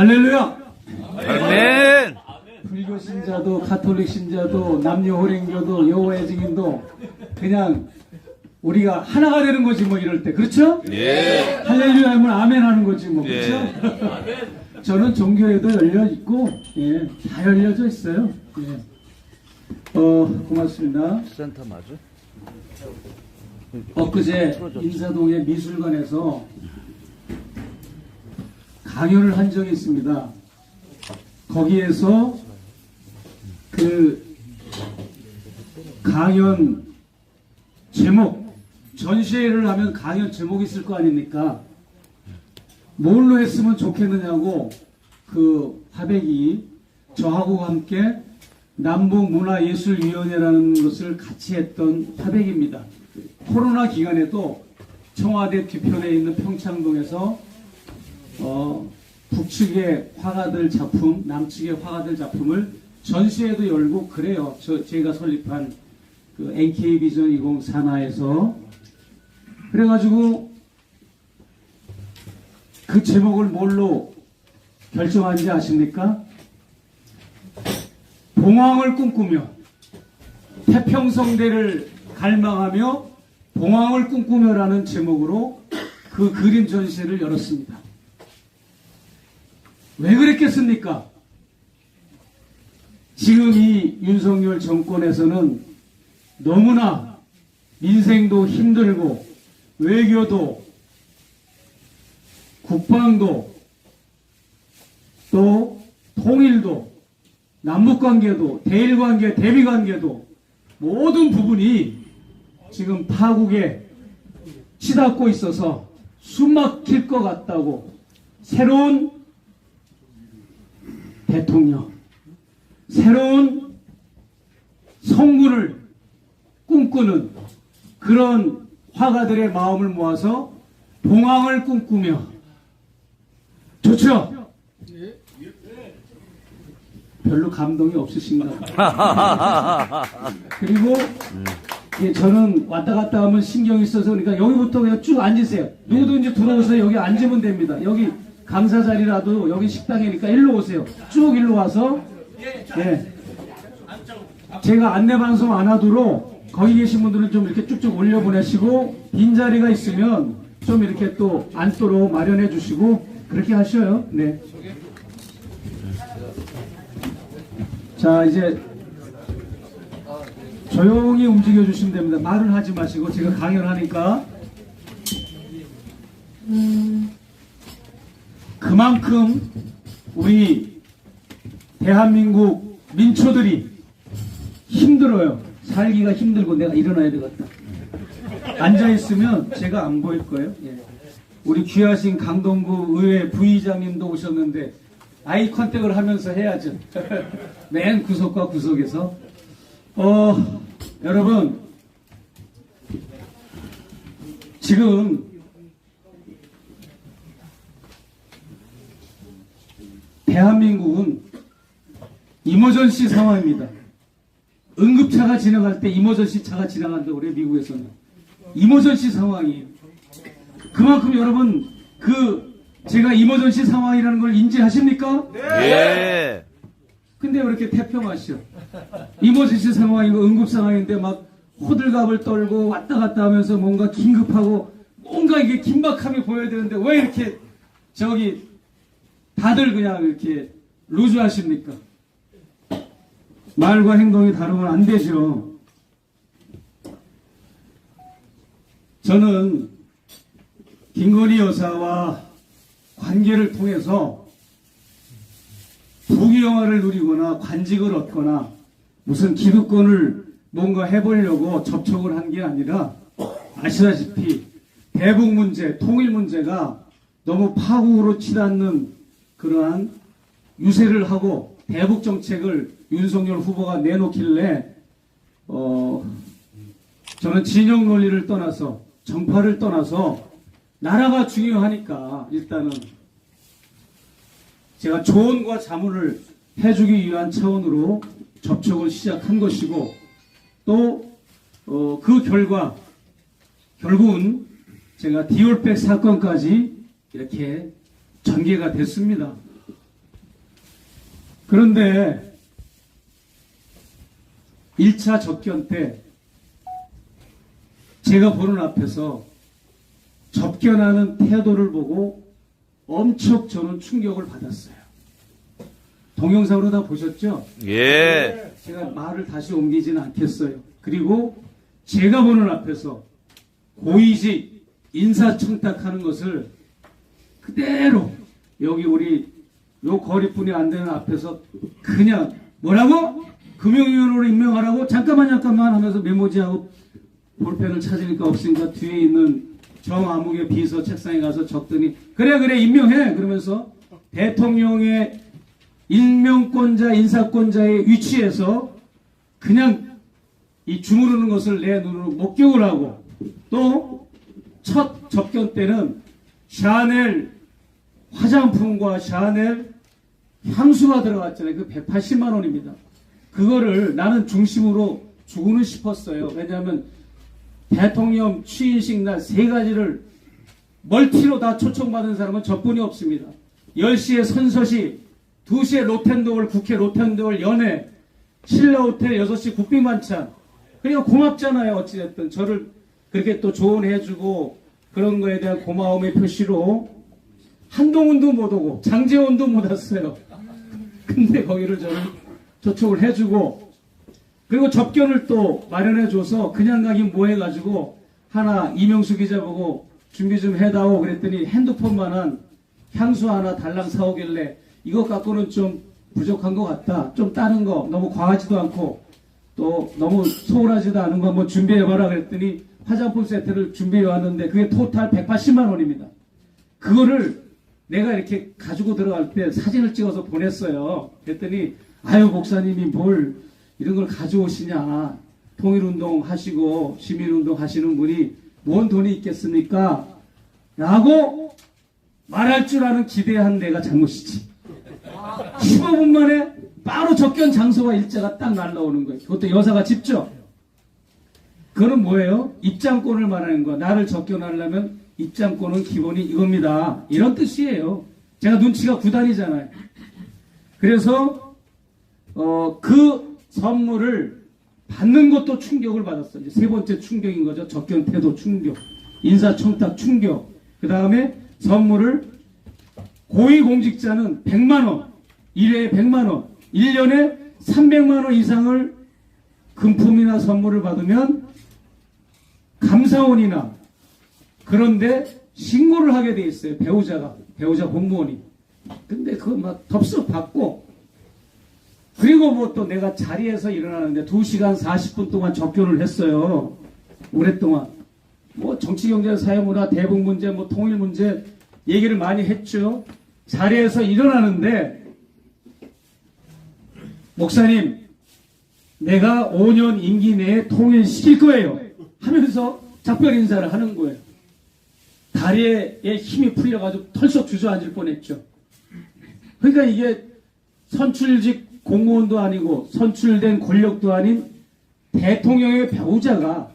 할렐루야! 아멘. 불교 신자도 가톨릭 신자도 남녀 호랭교도 여호와의 증인도 그냥 우리가 하나가 되는 거지 뭐 이럴 때 그렇죠? 예. 할렐루야 하면 아멘 하는 거지 뭐 예. 그렇죠? 저는 종교에도 열려 있고 예, 다 열려져 있어요. 예. 고맙습니다. 센터 맞아? 엊그제 인사동의 미술관에서 강연을 한 적이 있습니다. 거기에서 그 강연 제목, 전시회를 하면 강연 제목이 있을 거 아닙니까? 뭘로 했으면 좋겠느냐고 그 화백이 저하고 함께 남북문화예술위원회라는 것을 같이 했던 화백입니다. 코로나 기간에도 청와대 뒤편에 있는 평창동에서 북측의 화가들 작품, 남측의 화가들 작품을 전시회도 열고 그래요. 제가 설립한 그 NK비전 20 산하에서 그래가지고 그 제목을 뭘로 결정한지 아십니까? 봉황을 꿈꾸며 태평성대를 갈망하며 봉황을 꿈꾸며라는 제목으로 그 그림 전시회를 열었습니다. 왜 그랬겠습니까? 지금 이 윤석열 정권에서는 너무나 민생도 힘들고 외교도 국방도 또 통일도 남북관계도 대일관계 대비관계도 모든 부분이 지금 파국에 치닫고 있어서 숨막힐 것 같다고 새로운 대통령, 새로운 성군을 꿈꾸는 그런 화가들의 마음을 모아서 봉황을 꿈꾸며 좋죠? 별로 감동이 없으신가 봐요. 그리고 저는 왔다 갔다 하면 신경이 있어서 그러니까 여기부터 그냥 쭉 앉으세요. 누구든지 들어오세요. 여기 앉으면 됩니다. 여기 강사 자리라도 여기 식당이니까 일로 오세요. 쭉 일로 와서 예. 제가 안내 방송 안 하도록 거기 계신 분들은 좀 이렇게 쭉쭉 올려보내시고 빈자리가 있으면 좀 이렇게 또 앉도록 마련해 주시고 그렇게 하셔요. 네. 자, 이제 조용히 움직여 주시면 됩니다. 말을 하지 마시고 제가 강연하니까 그만큼 우리 대한민국 민초들이 힘들어요. 살기가 힘들고 내가 일어나야 되겠다. 앉아있으면 제가 안 보일 거예요. 예. 우리 귀하신 강동구 의회 부의장님도 오셨는데 아이 컨택을 하면서 해야죠. 맨 구석과 구석에서 여러분 지금 대한민국은 이머전시 상황입니다. 응급차가 지나갈 때 이머전시 차가 지나간다고 그래요. 미국에서는 이머전시 상황이에요. 그만큼 여러분 제가 이머전시 상황이라는 걸 인지하십니까? 네. 근데 왜 이렇게 태평하시오? 이머전시 상황이고 응급 상황인데 막 호들갑을 떨고 왔다 갔다 하면서 뭔가 긴급하고 뭔가 이게 긴박함이 보여야 되는데 왜 이렇게 다들 그냥 이렇게 루즈하십니까? 말과 행동이 다르면 안 되죠. 저는 김건희 여사와 관계를 통해서 부귀영화를 누리거나 관직을 얻거나 무슨 기득권을 뭔가 해보려고 접촉을 한 게 아니라 아시다시피 대북 문제, 통일 문제가 너무 파국으로 치닫는 그러한 유세를 하고 대북 정책을 윤석열 후보가 내놓길래 저는 진영 논리를 떠나서 정파를 떠나서 나라가 중요하니까 일단은 제가 조언과 자문을 해주기 위한 차원으로 접촉을 시작한 것이고 또 그 결과 결국은 제가 디올백 사건까지 이렇게 전개가 됐습니다. 그런데 1차 접견 때 제가 보는 앞에서 접견하는 태도를 보고 엄청 저는 충격을 받았어요. 동영상으로 다 보셨죠? 예. 제가 말을 다시 옮기지는 않겠어요. 그리고 제가 보는 앞에서 고위직 인사청탁하는 것을 그대로 여기 우리 요 거리뿐이 안 되는 앞에서 그냥 뭐라고? 금융위원으로 임명하라고? 잠깐만 하면서 메모지하고 볼펜을 찾으니까 없으니까 뒤에 있는 정아무개 비서 책상에 가서 적더니 그래 임명해 그러면서 대통령의 임명권자 인사권자의 위치에서 그냥 이 주무르는 것을 내 눈으로 목격을 하고 또 첫 접견 때는 샤넬 화장품과 샤넬 향수가 들어갔잖아요. 그 180만 원입니다. 그거를 나는 중심으로 주고는 싶었어요. 왜냐하면 대통령 취임식 날 3가지를 멀티로 다 초청받은 사람은 저뿐이 없습니다. 10시에 선서시, 2시에 로텐도월 국회 로텐도월 연회, 신라호텔 6시 국빈만찬. 그러니까 고맙잖아요. 어찌됐든 저를 그렇게 또 조언해주고 그런 거에 대한 고마움의 표시로 한동훈도 못 오고 장제원도 못 왔어요. 근데 거기를 저는 초청을 해주고 그리고 접견을 또 마련해줘서 그냥 가긴 뭐 해가지고 하나 이명수 기자 보고 준비 좀 해다오 그랬더니 핸드폰만한 향수 하나 달랑 사오길래 이것 갖고는 좀 부족한 것 같다. 좀 다른 거 너무 과하지도 않고 또 너무 소홀하지도 않은 거 한번 준비해봐라 그랬더니 화장품 세트를 준비해 왔는데 그게 토탈 180만 원입니다. 그거를 내가 이렇게 가지고 들어갈 때 사진을 찍어서 보냈어요. 그랬더니 아유 목사님이 뭘 이런 걸 가져오시냐. 통일운동 하시고 시민운동 하시는 분이 뭔 돈이 있겠습니까? 라고 말할 줄 아는 기대한 내가 잘못이지. 15분 만에 바로 접견 장소와 일자가 딱 날라오는 거예요. 그것도 여사가 직접. 그거는 뭐예요? 입장권을 말하는 거야. 나를 접견하려면 입장권은 기본이 이겁니다. 이런 뜻이에요. 제가 눈치가 9단이잖아요. 그래서 그 선물을 받는 것도 충격을 받았어요. 이제 3번째 충격인 거죠. 접견 태도 충격, 인사청탁 충격. 그 다음에 선물을 고위공직자는 100만 원, 1회에 100만 원, 1년에 300만 원 이상을 금품이나 선물을 받으면 감사원이나 그런데 신고를 하게 돼 있어요. 배우자 공무원이. 근데 그거 막 덥석 받고 그리고 뭐 또 내가 자리에서 일어나는데 2시간 40분 동안 접견을 했어요. 오랫동안. 뭐 정치, 경제, 사회, 문화, 대북 문제, 뭐 통일 문제 얘기를 많이 했죠. 자리에서 일어나는데 목사님 내가 5년 임기 내에 통일시킬 거예요. 하면서 작별 인사를 하는 거예요. 다리에 힘이 풀려가지고 털썩 주저앉을 뻔했죠. 그러니까 이게 선출직 공무원도 아니고 선출된 권력도 아닌 대통령의 배우자가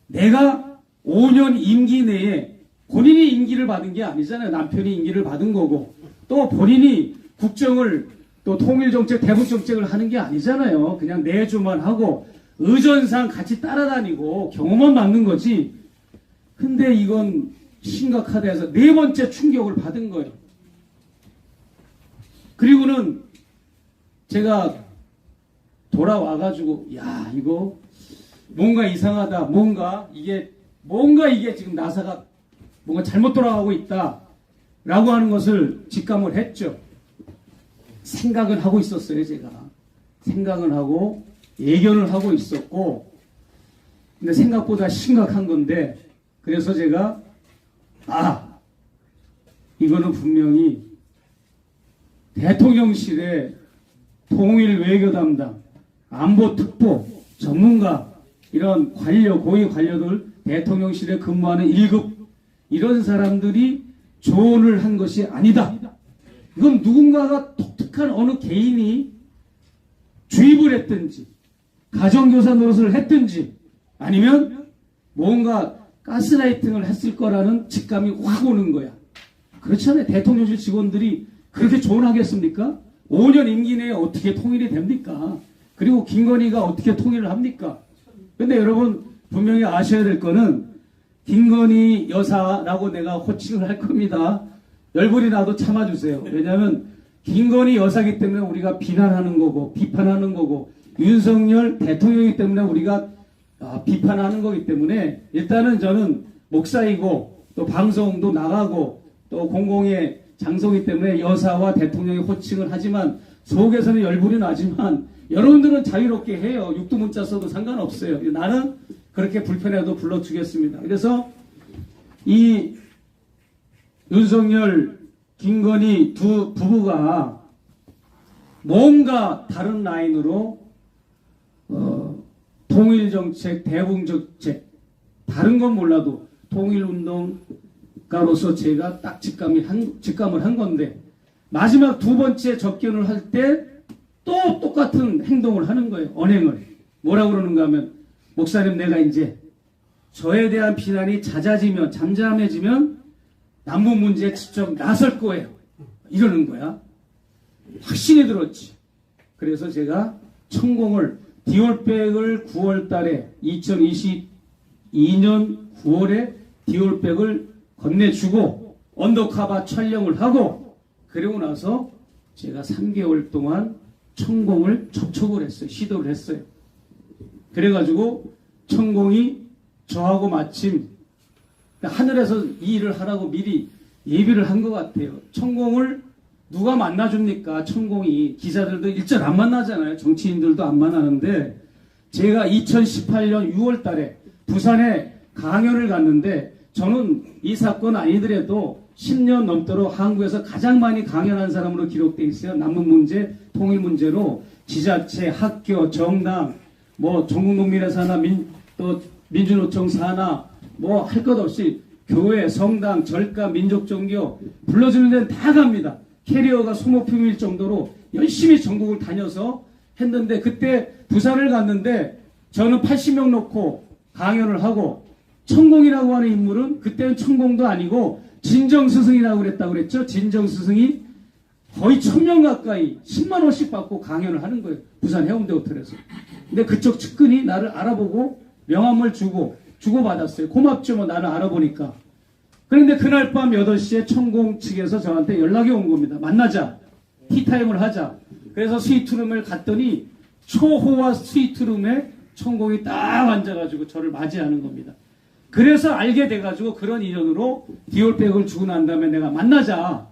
내가 5년 임기 내에 본인이 임기를 받은 게 아니잖아요. 남편이 임기를 받은 거고 또 본인이 국정을 또 통일정책, 대북정책을 하는 게 아니잖아요. 그냥 내주만 하고 의전상 같이 따라다니고 경험만 받는 거지. 근데 이건 심각하다 해서 4번째 충격을 받은 거예요. 그리고는 제가 돌아와가지고 야 이거 뭔가 이상하다. 뭔가 이게 지금 나사가 뭔가 잘못 돌아가고 있다. 라고 하는 것을 직감을 했죠. 생각은 하고 있었어요, 제가. 생각은 하고 예견을 하고 있었고 근데 생각보다 심각한 건데 그래서 제가 이거는 분명히 대통령실의 통일 외교 담당, 안보 특보, 전문가 이런 관료, 고위 관료들 대통령실에 근무하는 1급 이런 사람들이 조언을 한 것이 아니다. 이건 누군가가 독특한 어느 개인이 주입을 했든지 가정교사 노릇을 했든지 아니면 뭔가 가스라이팅을 했을 거라는 직감이 확 오는 거야. 그렇지 않아요. 대통령실 직원들이 그렇게 조언하겠습니까? 5년 임기 내에 어떻게 통일이 됩니까? 그리고 김건희가 어떻게 통일을 합니까? 근데 여러분 분명히 아셔야 될 거는 김건희 여사라고 내가 호칭을 할 겁니다. 열불이 나도 참아주세요. 왜냐하면 김건희 여사기 때문에 우리가 비난하는 거고 비판하는 거고 윤석열 대통령이기 때문에 우리가 비판하는 거기 때문에 일단은 저는 목사이고 또 방송도 나가고 또 공공의 장소이기 때문에 여사와 대통령의 호칭을 하지만 속에서는 열불이 나지만 여러분들은 자유롭게 해요. 육두문자 써도 상관없어요. 나는 그렇게 불편해도 불러주겠습니다. 그래서 이 윤석열, 김건희 두 부부가 뭔가 다른 라인으로 통일정책, 대북정책 다른 건 몰라도 통일운동가로서 제가 딱 직감을 한 건데 마지막 두 번째 접견을 할 때 또 똑같은 행동을 하는 거예요. 언행을. 뭐라고 그러는가 하면 목사님 내가 이제 저에 대한 비난이 잦아지면 잠잠해지면 남북 문제에 직접 나설 거예요. 이러는 거야. 확신이 들었지. 그래서 제가 천공을 디올백을 9월 달에 2022년 9월에 디올백을 건네주고 언더커버 촬영을 하고 그리고 나서 제가 3개월 동안 천공을 접촉을 했어요. 시도를 했어요. 그래가지고 천공이 저하고 마침 하늘에서 이 일을 하라고 미리 예비를 한 것 같아요. 천공을 누가 만나줍니까? 천공이 기자들도 일절 안 만나잖아요. 정치인들도 안 만나는데 제가 2018년 6월 달에 부산에 강연을 갔는데 저는 이 사건 아니더라도 10년 넘도록 한국에서 가장 많이 강연한 사람으로 기록되어 있어요. 남북 문제, 통일 문제로 지자체, 학교, 정당, 뭐 전국농민회 사나 또 민주노총 사나 뭐 할 것 없이 교회, 성당, 절가, 민족종교 불러주는 데는 다 갑니다. 캐리어가 소모품일 정도로 열심히 전국을 다녀서 했는데 그때 부산을 갔는데 저는 80명 놓고 강연을 하고 천공이라고 하는 인물은 그때는 천공도 아니고 진정스승이라고 그랬죠. 진정스승이 거의 1000명 가까이 10만 원씩 받고 강연을 하는 거예요. 부산 해운대 호텔에서. 근데 그쪽 측근이 나를 알아보고 명함을 주고받았어요. 고맙죠. 뭐 나를 알아보니까. 그런데 그날 밤 8시에 천공 측에서 저한테 연락이 온 겁니다. 만나자. 티타임을 하자. 그래서 스위트룸을 갔더니 초호화 스위트룸에 천공이 딱 앉아가지고 저를 맞이하는 겁니다. 그래서 알게 돼가지고 그런 인연으로 디올백을 주고 난 다음에 내가 만나자.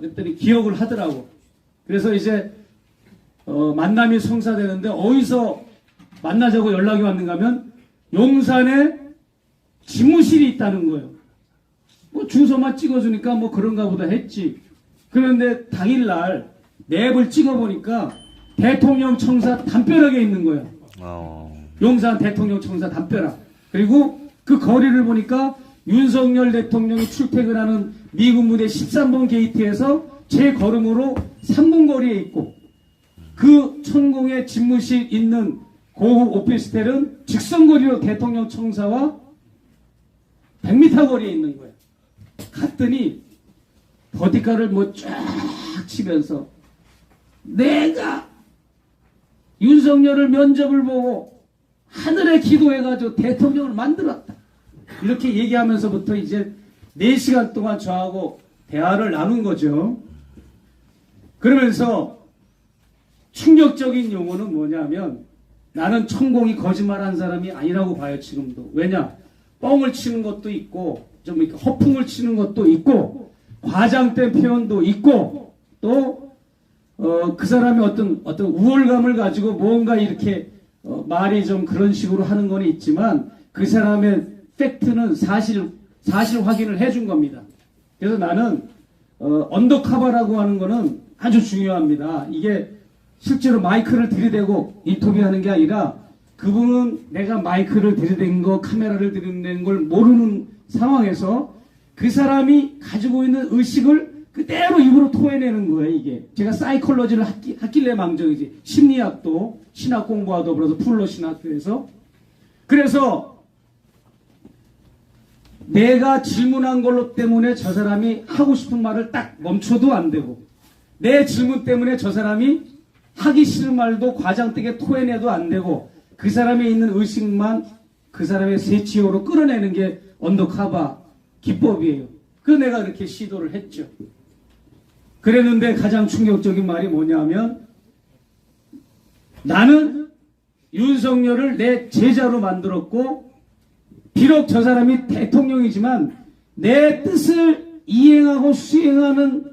그랬더니 기억을 하더라고. 그래서 이제 만남이 성사되는데 어디서 만나자고 연락이 왔는가 하면 용산에 집무실이 있다는 거예요. 뭐 주소만 찍어주니까 뭐 그런가 보다 했지. 그런데 당일날 맵을 찍어보니까 대통령 청사 담벼락에 있는 거예요. 용산 대통령 청사 담벼락. 그리고 그 거리를 보니까 윤석열 대통령이 출퇴근하는 미군 무대 13번 게이트에서 제 걸음으로 3분 거리에 있고 그 천공의 집무실 있는 고급 오피스텔은 직선거리로 대통령 청사와 100m 거리에 있는 거예요. 갔더니 버티카를 뭐 쫙 치면서 내가 윤석열을 면접을 보고 하늘에 기도해가지고 대통령을 만들었다. 이렇게 얘기하면서부터 이제 4시간 동안 저하고 대화를 나눈 거죠. 그러면서 충격적인 용어는 뭐냐면 나는 천공이 거짓말한 사람이 아니라고 봐요. 지금도. 왜냐? 뻥을 치는 것도 있고 좀 이렇게 허풍을 치는 것도 있고 과장된 표현도 있고 또 그 사람이 어떤 우월감을 가지고 뭔가 이렇게 말이 좀 그런 식으로 하는 건 있지만 그 사람의 팩트는 사실 확인을 해준 겁니다. 그래서 나는 언더커버라고 하는 거는 아주 중요합니다. 이게 실제로 마이크를 들이대고 인터뷰하는 게 아니라 그분은 내가 마이크를 들이댄 거, 카메라를 들이댄 걸 모르는 상황에서 그 사람이 가지고 있는 의식을 그대로 입으로 토해내는 거예요. 이게 제가 사이콜로지를 학길래 망정이지. 심리학도 신학 공부와 더불어서 풀로 신학교에서 그래서 내가 질문한 걸로 때문에 저 사람이 하고 싶은 말을 딱 멈춰도 안 되고 내 질문 때문에 저 사람이 하기 싫은 말도 과장되게 토해내도 안 되고 그 사람에 있는 의식만 그 사람의 세치어로 끌어내는 게 언더커버 기법이에요. 그 내가 그렇게 시도를 했죠. 그랬는데 가장 충격적인 말이 뭐냐면 나는 윤석열을 내 제자로 만들었고 비록 저 사람이 대통령이지만 내 뜻을 이행하고 수행하는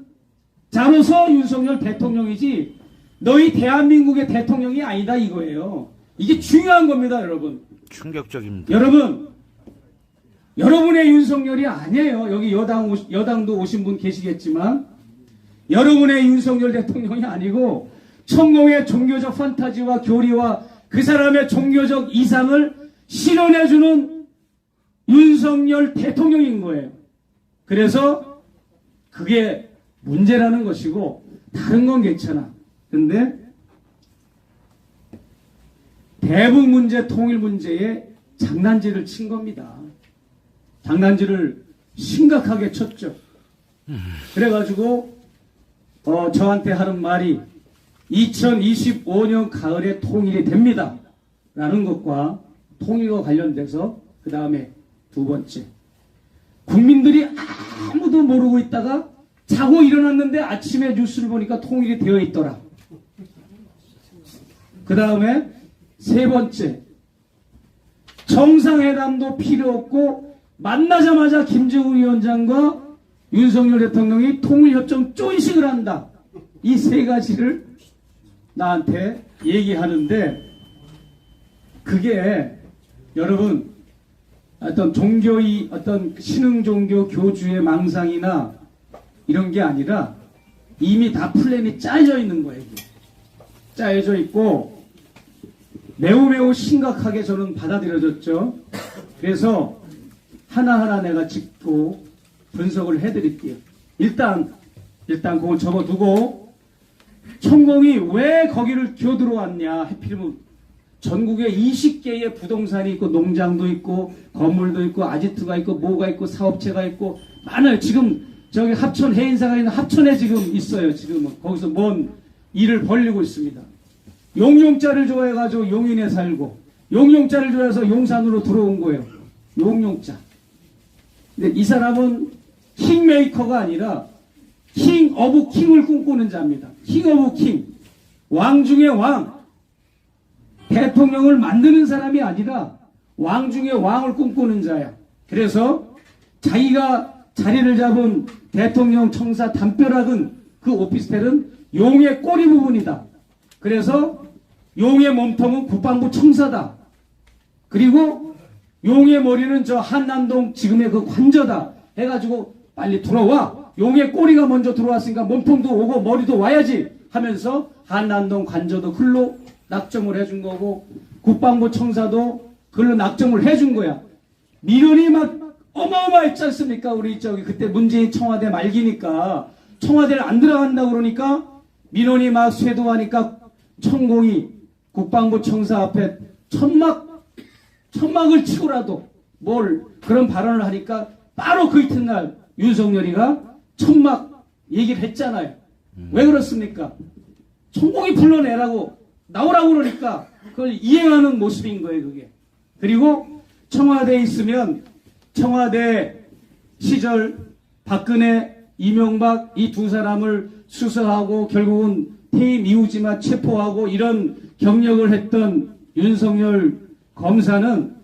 자로서 윤석열 대통령이지 너희 대한민국의 대통령이 아니다 이거예요. 이게 중요한 겁니다, 여러분. 충격적입니다. 여러분, 여러분의 윤석열이 아니에요. 여기 여당도 오신 분 계시겠지만 여러분의 윤석열 대통령이 아니고 천공의 종교적 판타지와 교리와 그 사람의 종교적 이상을 실현해주는 윤석열 대통령인 거예요. 그래서 그게 문제라는 것이고 다른 건 괜찮아. 근데 대북 문제, 통일 문제에 장난질을 친 겁니다. 장난질을 심각하게 쳤죠. 그래가지고 저한테 하는 말이 2025년 가을에 통일이 됩니다. 라는 것과 통일과 관련돼서 그 다음에 두 번째, 국민들이 아무도 모르고 있다가 자고 일어났는데 아침에 뉴스를 보니까 통일이 되어 있더라. 그 다음에 세 번째, 정상회담도 필요 없고 만나자마자 김정은 위원장과 윤석열 대통령이 통일협정 쪼인식을 한다. 이 세 가지를 나한테 얘기하는데 그게 여러분 어떤 종교의 어떤 신흥 종교 교주의 망상이나 이런 게 아니라 이미 다 플랜이 짜여져 있는 거예요. 짜여져 있고 매우 심각하게 저는 받아들여졌죠. 그래서 하나하나 내가 짚고 분석을 해드릴게요. 일단 그걸 접어두고 천공이 왜 거기를 기어들어왔냐. 하필이면 전국에 20개의 부동산이 있고 농장도 있고 건물도 있고 아지트가 있고 뭐가 있고 사업체가 있고 많아요. 지금 저기 합천 해인사가 있는 합천에 지금 있어요. 지금은 거기서 뭔 일을 벌리고 있습니다. 용용자를 좋아해가지고 용인에 살고 용용자를 좋아해서 용산으로 들어온 거예요. 용용자. 근데 이 사람은 킹메이커가 아니라 킹 오브 킹을 꿈꾸는 자입니다. 킹 오브 킹. 왕 중의 왕. 대통령을 만드는 사람이 아니라 왕 중의 왕을 꿈꾸는 자야. 그래서 자기가 자리를 잡은 대통령 청사 담벼락은 그 오피스텔은 용의 꼬리 부분이다. 그래서 용의 몸통은 국방부 청사다. 그리고 용의 머리는 저 한남동 지금의 그 관저다. 해가지고 빨리 들어와. 용의 꼬리가 먼저 들어왔으니까 몸통도 오고 머리도 와야지 하면서 한남동 관저도 글로 낙점을 해준 거고 국방부 청사도 글로 낙점을 해준 거야. 민원이 막 어마어마했지 않습니까? 우리 저기 그때 문재인 청와대 말기니까 청와대를 안 들어간다고 그러니까 민원이 막 쇄도하니까 천공이 국방부 청사 앞에 천막을 치고라도 뭘 그런 발언을 하니까 바로 그 이튿날 윤석열이가 천막 얘기를 했잖아요. 왜 그렇습니까? 천공이 불러내라고 나오라고 그러니까 그걸 이행하는 모습인 거예요, 그게. 그리고 청와대에 있으면 청와대 시절 박근혜, 이명박 이 두 사람을 수사하고 결국은 퇴임 이후지만 체포하고 이런 경력을 했던 윤석열 검사는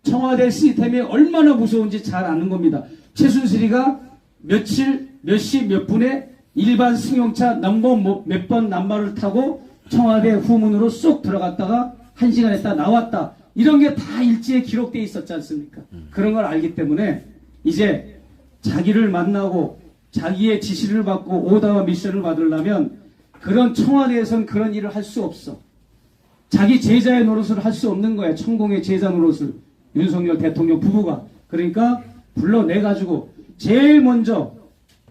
청와대 시스템이 얼마나 무서운지 잘 아는 겁니다. 최순실이가 며칠, 몇 시, 몇 분에 일반 승용차 넘버 몇 번 남발을 타고 청와대 후문으로 쏙 들어갔다가 1시간 있다 나왔다. 이런 게 다 일지에 기록되어 있었지 않습니까? 그런 걸 알기 때문에 이제 자기를 만나고 자기의 지시를 받고 오다와 미션을 받으려면 그런 청와대에선 그런 일을 할 수 없어. 자기 제자의 노릇을 할 수 없는 거야. 천공의 제자 노릇을. 윤석열 대통령 부부가. 그러니까 불러내가지고 제일 먼저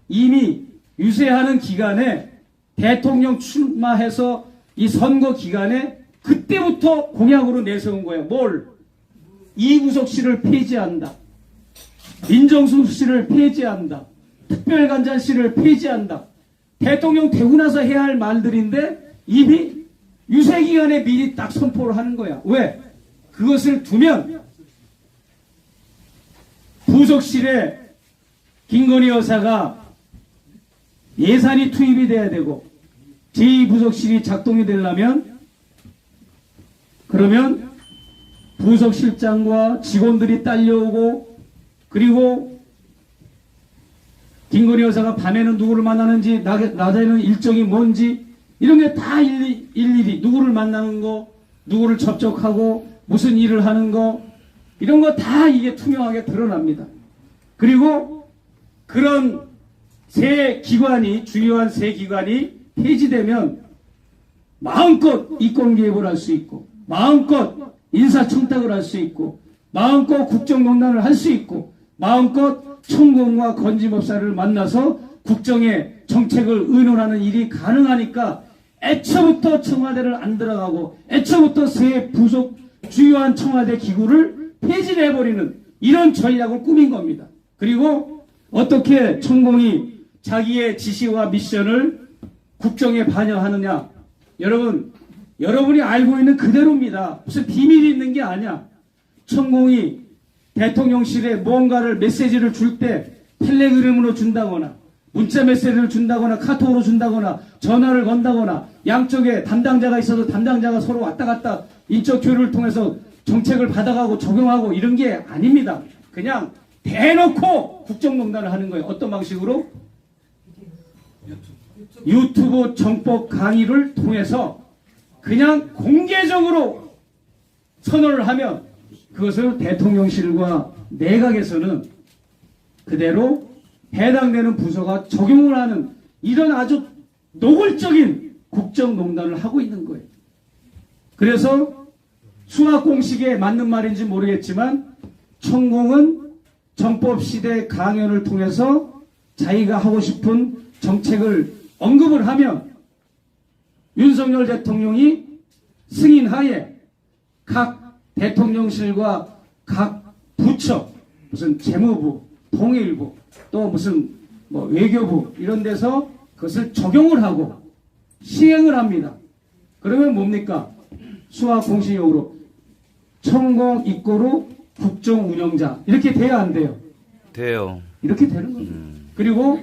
이미 유세하는 기간에 대통령 출마해서 이 선거 기간에 그때부터 공약으로 내세운 거예요. 뭘? 이구석실을 폐지한다. 민정수석실을 폐지한다. 특별간장실을 폐지한다. 대통령 되고 나서 해야 할 말들인데 이미 유세기간에 미리 딱 선포를 하는 거야. 왜? 그것을 두면 부속실에 김건희 여사가 예산이 투입이 돼야 되고 제2부속실이 작동이 되려면 그러면 부속실장과 직원들이 딸려오고 그리고 김건희 여사가 밤에는 누구를 만나는지 낮에는 일정이 뭔지 이런 게 다 일일이 누구를 만나는 거 누구를 접촉하고 무슨 일을 하는 거 이런 거 다 이게 투명하게 드러납니다. 그리고 그런 세 기관이 주요한 세 기관이 폐지되면 마음껏 이권 개입을 할 수 있고 마음껏 인사청탁을 할 수 있고 마음껏 국정농단을 할 수 있고 마음껏 천공과 건지법사를 만나서 국정의 정책을 의논하는 일이 가능하니까 애초부터 청와대를 안 들어가고 애초부터 새 부속 주요한 청와대 기구를 폐지해버리는 이런 전략을 꾸민 겁니다. 그리고 어떻게 천공이 자기의 지시와 미션을 국정에 반영하느냐. 여러분이 알고 있는 그대로입니다. 무슨 비밀이 있는 게 아니야. 천공이 대통령실에 뭔가를 메시지를 줄 때 텔레그램으로 준다거나 문자 메시지를 준다거나 카톡으로 준다거나 전화를 건다거나 양쪽에 담당자가 있어서 담당자가 서로 왔다 갔다 인적 교류를 통해서 정책을 받아가고 적용하고 이런 게 아닙니다. 그냥 대놓고 국정농단을 하는 거예요. 어떤 방식으로? 유튜브 정법 강의를 통해서 그냥 공개적으로 선언을 하면 그것을 대통령실과 내각에서는 그대로 해당되는 부서가 적용을 하는 이런 아주 노골적인 국정농단을 하고 있는 거예요. 그래서 수학공식에 맞는 말인지 모르겠지만 천공은 정법시대 강연을 통해서 자기가 하고 싶은 정책을 언급을 하면 윤석열 대통령이 승인하에 각 대통령실과 각 부처 무슨 재무부, 통일부 또 무슨 뭐 외교부 이런 데서 그것을 적용을 하고 시행을 합니다. 그러면 뭡니까? 수학 공식용으로 천공 이꼬로 국정 운영자 이렇게 돼야 안 돼요? 돼요. 이렇게 되는 거죠. 그리고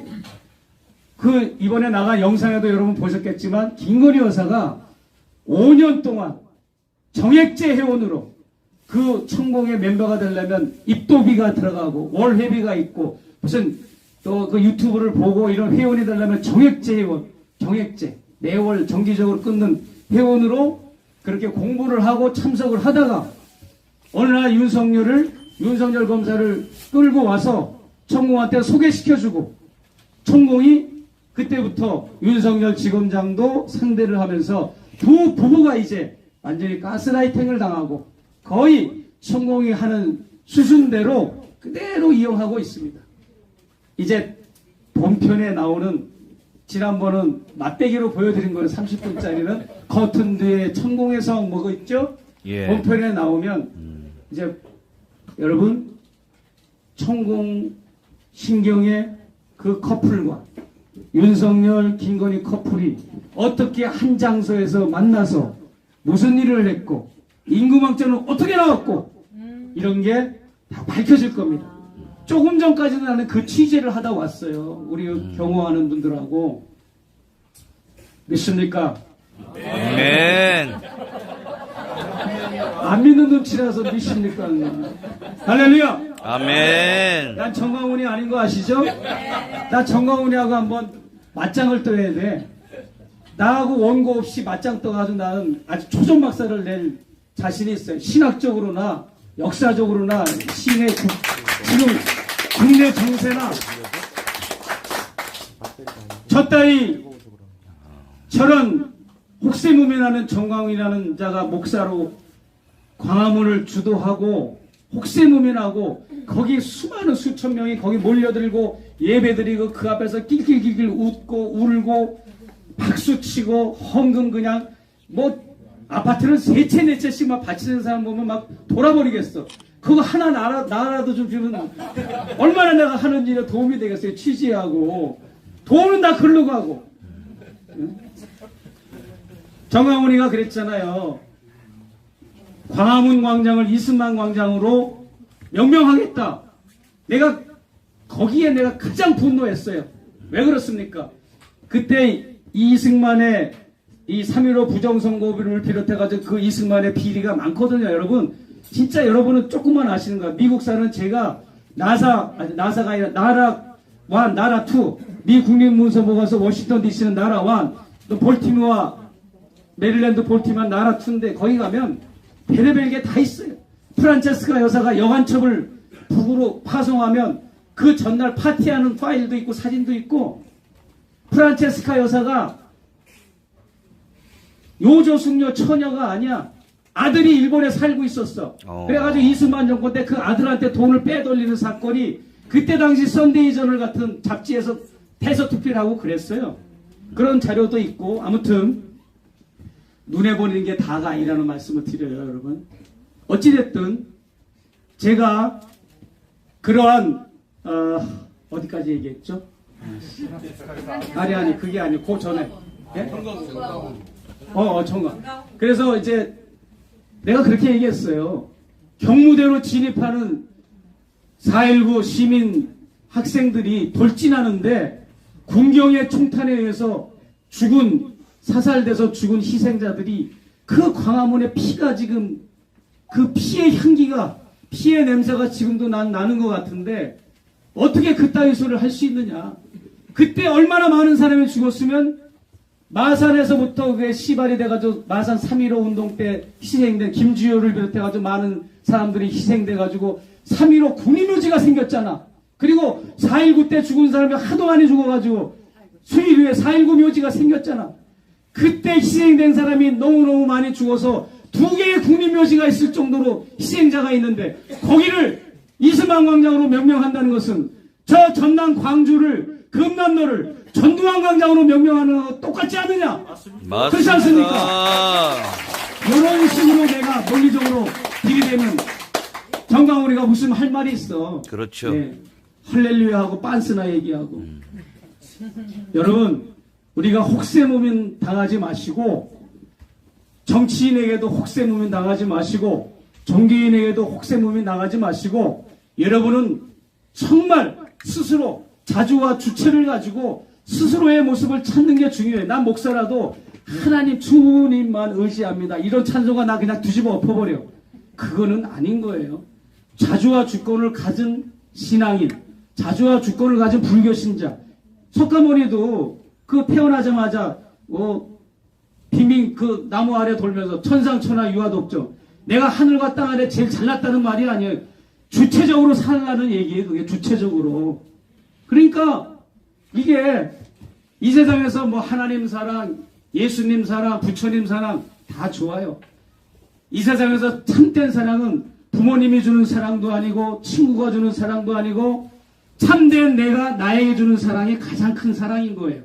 그 이번에 나간 영상에도 여러분 보셨겠지만 김건희 여사가 5년 동안 정액제 회원으로 그 천공의 멤버가 되려면 입도비가 들어가고 월회비가 있고 무슨 또 그 유튜브를 보고 이런 회원이 되려면 정액제 회원, 정액제 매월 정기적으로 끊는 회원으로 그렇게 공부를 하고 참석을 하다가 어느 날 윤석열 검사를 끌고 와서 천공한테 소개시켜주고 천공이 그때부터 윤석열 지검장도 상대를 하면서 두 부부가 이제 완전히 가스라이팅을 당하고 거의 천공이 하는 수순대로 그대로 이용하고 있습니다. 이제 본편에 나오는 지난번은 맛배기로 보여드린 거는 30분짜리는 커튼 뒤에 천공의 성 뭐가 있죠? 예. 본편에 나오면 이제 여러분 천공 신경의 그 커플과 윤석열 김건희 커플이 어떻게 한 장소에서 만나서 무슨 일을 했고 임금왕자는 어떻게 나왔고 이런 게 다 밝혀질 겁니다. 조금 전까지는 나는 그 취재를 하다 왔어요. 우리 경호하는 분들하고. 믿습니까? 아멘. 안 믿는 눈치라서 믿습니까? 할렐루야! 아멘. 난 정광훈이 아닌 거 아시죠? 나 정광훈이하고 한번 맞짱을 떠야 돼. 나하고 원고 없이 맞짱 떠가지고 나는 아주 초전 박사를 낼 자신이 있어요. 신학적으로나 역사적으로나 지금 국내 정세나 저 따위 저런 혹세무민하는 정광훈이라는 자가 목사로 광화문을 주도하고 혹세무민하고 거기 수많은 수천 명이 거기 몰려들고 예배드리고 그 앞에서 낄낄낄낄 웃고 울고 박수치고 헌금 그냥 뭐 아파트는 세 채 네 채씩만 바치는 사람 보면 막 돌아버리겠어. 그거 하나 나라도 좀 주면 얼마나 내가 하는 일에 도움이 되겠어요. 취재하고 돈은 다 글로 가고 정광훈이가 그랬잖아요. 광화문 광장을 이승만 광장으로 명명하겠다. 거기에 내가 가장 분노했어요. 왜 그렇습니까? 그때 이승만의 이 3.15 부정선거비를 비롯해가지고 그 이승만의 비리가 많거든요, 여러분. 진짜 여러분은 조금만 아시는 거야. 미국사는 제가 나사가 아니라 나라 2, 미 국립문서부 가서 워싱턴 DC는 나라 1, 또 볼티모어, 메릴랜드 볼티모어 나라 2인데 거기 가면 별의별 게 다 있어요. 프란체스카 여사가 여간첩을 북으로 파송하면 그 전날 파티하는 파일도 있고 사진도 있고, 프란체스카 여사가 요조숙녀 처녀가 아니야. 아들이 일본에 살고 있었어. 그래가지고 이승만 정권 때 그 아들한테 돈을 빼돌리는 사건이 그때 당시 선데이 저널 같은 잡지에서 대서특필 하고 그랬어요. 그런 자료도 있고, 아무튼 눈에 보이는 게 다가 아니라는 말씀을 드려요, 여러분. 어찌됐든 제가 그러한 어디까지 얘기했죠? 아니 그게 아니고 그 전에 청강. 그래서 이제 내가 그렇게 얘기했어요. 경무대로 진입하는 4.19 시민 학생들이 돌진하는데 군경의 총탄에 의해서 사살돼서 죽은 희생자들이 그 광화문의 피가 지금 그 피의 향기가, 피의 냄새가 지금도 나는 것 같은데 어떻게 그따위 소리를 할 수 있느냐. 그때 얼마나 많은 사람이 죽었으면 마산에서부터 그게 시발이 돼가지고 마산 3.15 운동 때 희생된 김주효를 비롯해가지고 많은 사람들이 희생돼가지고 3.15 군인묘지가 생겼잖아. 그리고 4.19 때 죽은 사람이 하도 많이 죽어가지고 수일후에 4.19 묘지가 생겼잖아. 그때 희생된 사람이 너무너무 많이 죽어서 2개의 국립묘지가 있을 정도로 희생자가 있는데 거기를 이승만 광장으로 명명한다는 것은 저 전남 광주를, 금남로를 전두환 광장으로 명명하는 거 똑같지 않느냐? 맞습니다. 그렇지 않습니까? 이런 식으로 내가 논리적으로 들이대면 정광훈이가 무슨 할 말이 있어. 그렇죠. 네. 할렐루야하고 빤스나 얘기하고. 여러분, 우리가 혹세무민 당하지 마시고, 정치인에게도 혹세무민 당하지 마시고, 종교인에게도 혹세무민 당하지 마시고, 여러분은 정말 스스로 자주와 주체를 가지고 스스로의 모습을 찾는 게 중요해요. 난 목사라도 하나님 주님만 의지합니다. 이런 찬송가 나 그냥 뒤집어 엎어버려. 그거는 아닌 거예요. 자주와 주권을 가진 신앙인, 자주와 주권을 가진 불교 신자. 석가모니도 그 태어나자마자 빙빙 그 나무 아래 돌면서 천상천하 유아독정. 내가 하늘과 땅 아래 제일 잘났다는 말이 아니에요. 주체적으로 살라는 얘기예요. 그게 주체적으로. 그러니까 이게 이 세상에서 뭐 하나님 사랑, 예수님 사랑, 부처님 사랑 다 좋아요. 이 세상에서 참된 사랑은 부모님이 주는 사랑도 아니고 친구가 주는 사랑도 아니고 참된 내가 나에게 주는 사랑이 가장 큰 사랑인 거예요.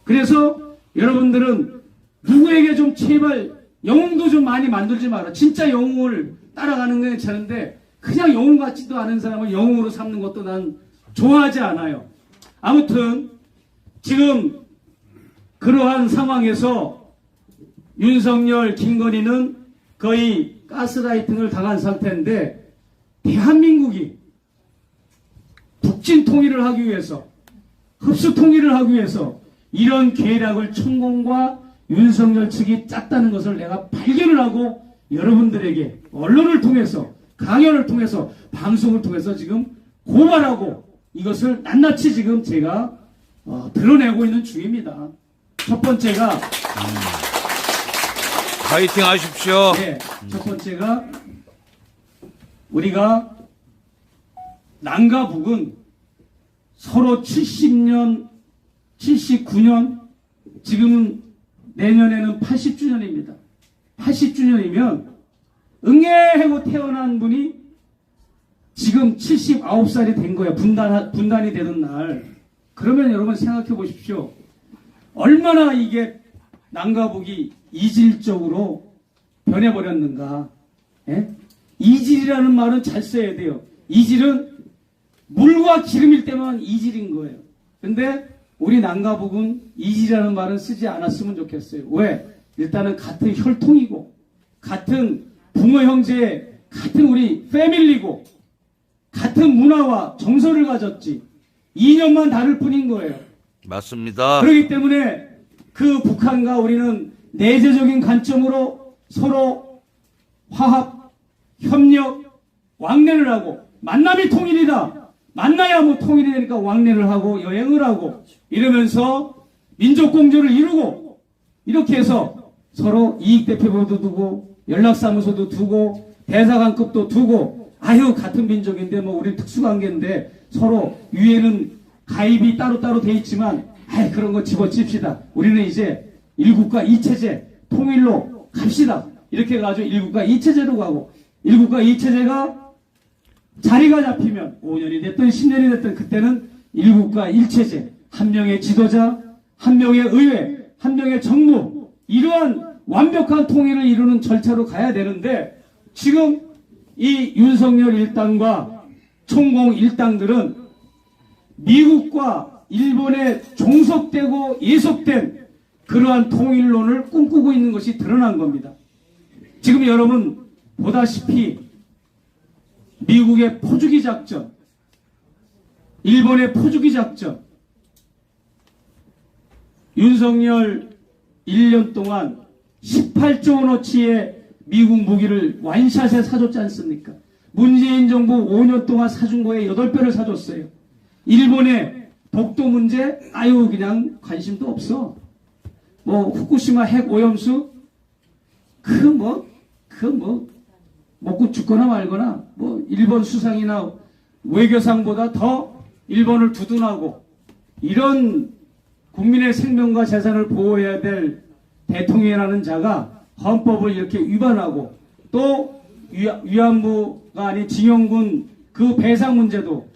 그래서 여러분들은 누구에게 좀 제발 영웅도 좀 많이 만들지 마라. 진짜 영웅을 따라가는 건 괜찮은데 그냥 영웅 같지도 않은 사람을 영웅으로 삼는 것도 난 좋아하지 않아요. 아무튼 지금 그러한 상황에서 윤석열, 김건희는 거의 가스라이팅을 당한 상태인데 대한민국이 북진 통일을 하기 위해서, 흡수 통일을 하기 위해서 이런 계략을 천공과 윤석열 측이 짰다는 것을 내가 발견을 하고 여러분들에게 언론을 통해서, 강연을 통해서, 방송을 통해서 지금 고발하고 이것을 낱낱이 지금 제가 드러내고 있는 중입니다. 첫 번째가 파이팅 하십시오. 네, 첫 번째가 우리가 남과 북은 서로 70년, 79년, 지금 내년에는 80주년입니다. 80주년이면 응애하고 태어난 분이 지금 79살이 된 거예요. 분단이 되는 날. 그러면 여러분 생각해 보십시오. 얼마나 이게 남과 북이 이질적으로 변해버렸는가. 예? 이질이라는 말은 잘 써야 돼요. 이질은 물과 기름일 때만 이질인 거예요. 근데 우리 남가북은 이지라는 말은 쓰지 않았으면 좋겠어요. 왜? 일단은 같은 혈통이고, 같은 부모 형제, 같은 우리 패밀리고, 같은 문화와 정서를 가졌지. 이념만 다를 뿐인 거예요. 맞습니다. 그렇기 때문에 그 북한과 우리는 내재적인 관점으로 서로 화합, 협력, 왕래를 하고, 만남이 통일이다. 만나야 뭐 통일이 되니까 왕래를 하고 여행을 하고 이러면서 민족공조를 이루고, 이렇게 해서 서로 이익대표부도 두고 연락사무소도 두고 대사관급도 두고, 아유 같은 민족인데 뭐 우리 특수관계인데 서로 유엔은 가입이 따로따로 돼 있지만 아이 그런 거 집어칩시다. 우리는 이제 일국가 이체제 통일로 갑시다. 이렇게 해가지고 일국가 이체제로 가고, 일국가 이체제가 자리가 잡히면 5년이 됐든 10년이 됐든 그때는 일국가 일체제, 한 명의 지도자, 한 명의 의회, 한 명의 정무, 이러한 완벽한 통일을 이루는 절차로 가야 되는데, 지금 이 윤석열 일당과 총공 일당들은 미국과 일본에 종속되고 예속된 그러한 통일론을 꿈꾸고 있는 것이 드러난 겁니다. 지금 여러분 보다시피 미국의 포주기 작전, 일본의 포주기 작전, 윤석열 1년 동안 18조 원어치의 미국 무기를 완샷에 사줬지 않습니까? 문재인 정부 5년 동안 사준 거에 8배를 사줬어요. 일본의 독도 문제, 아유 그냥 관심도 없어. 뭐 후쿠시마 핵 오염수 먹고 죽거나 말거나, 뭐 일본 수상이나 외교상보다 더 일본을 두둔하고, 이런 국민의 생명과 재산을 보호해야 될 대통령이라는 자가 헌법을 이렇게 위반하고, 또 위안부가 아닌 징용군 그 배상 문제도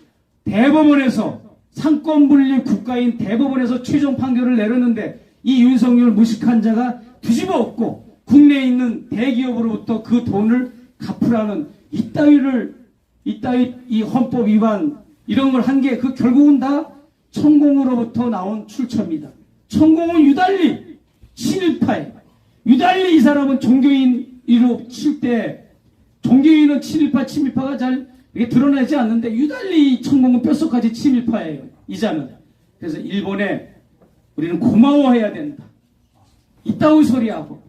대법원에서, 상권 분립 국가인 대법원에서 최종 판결을 내렸는데 이 윤석열 무식한 자가 뒤집어 엎고 국내에 있는 대기업으로부터 그 돈을 갚으라는 이 헌법 위반 이런 걸 한 게 그 결국은 다 천공으로부터 나온 출처입니다. 천공은 유달리 친일파에, 유달리 이 사람은 종교인으로 칠 때 종교인은 친일파, 친밀파가 잘 이게 드러나지 않는데 유달리 이 천공은 뼛속까지 친일파예요. 이자는. 그래서 일본에 우리는 고마워해야 된다. 이따위 소리하고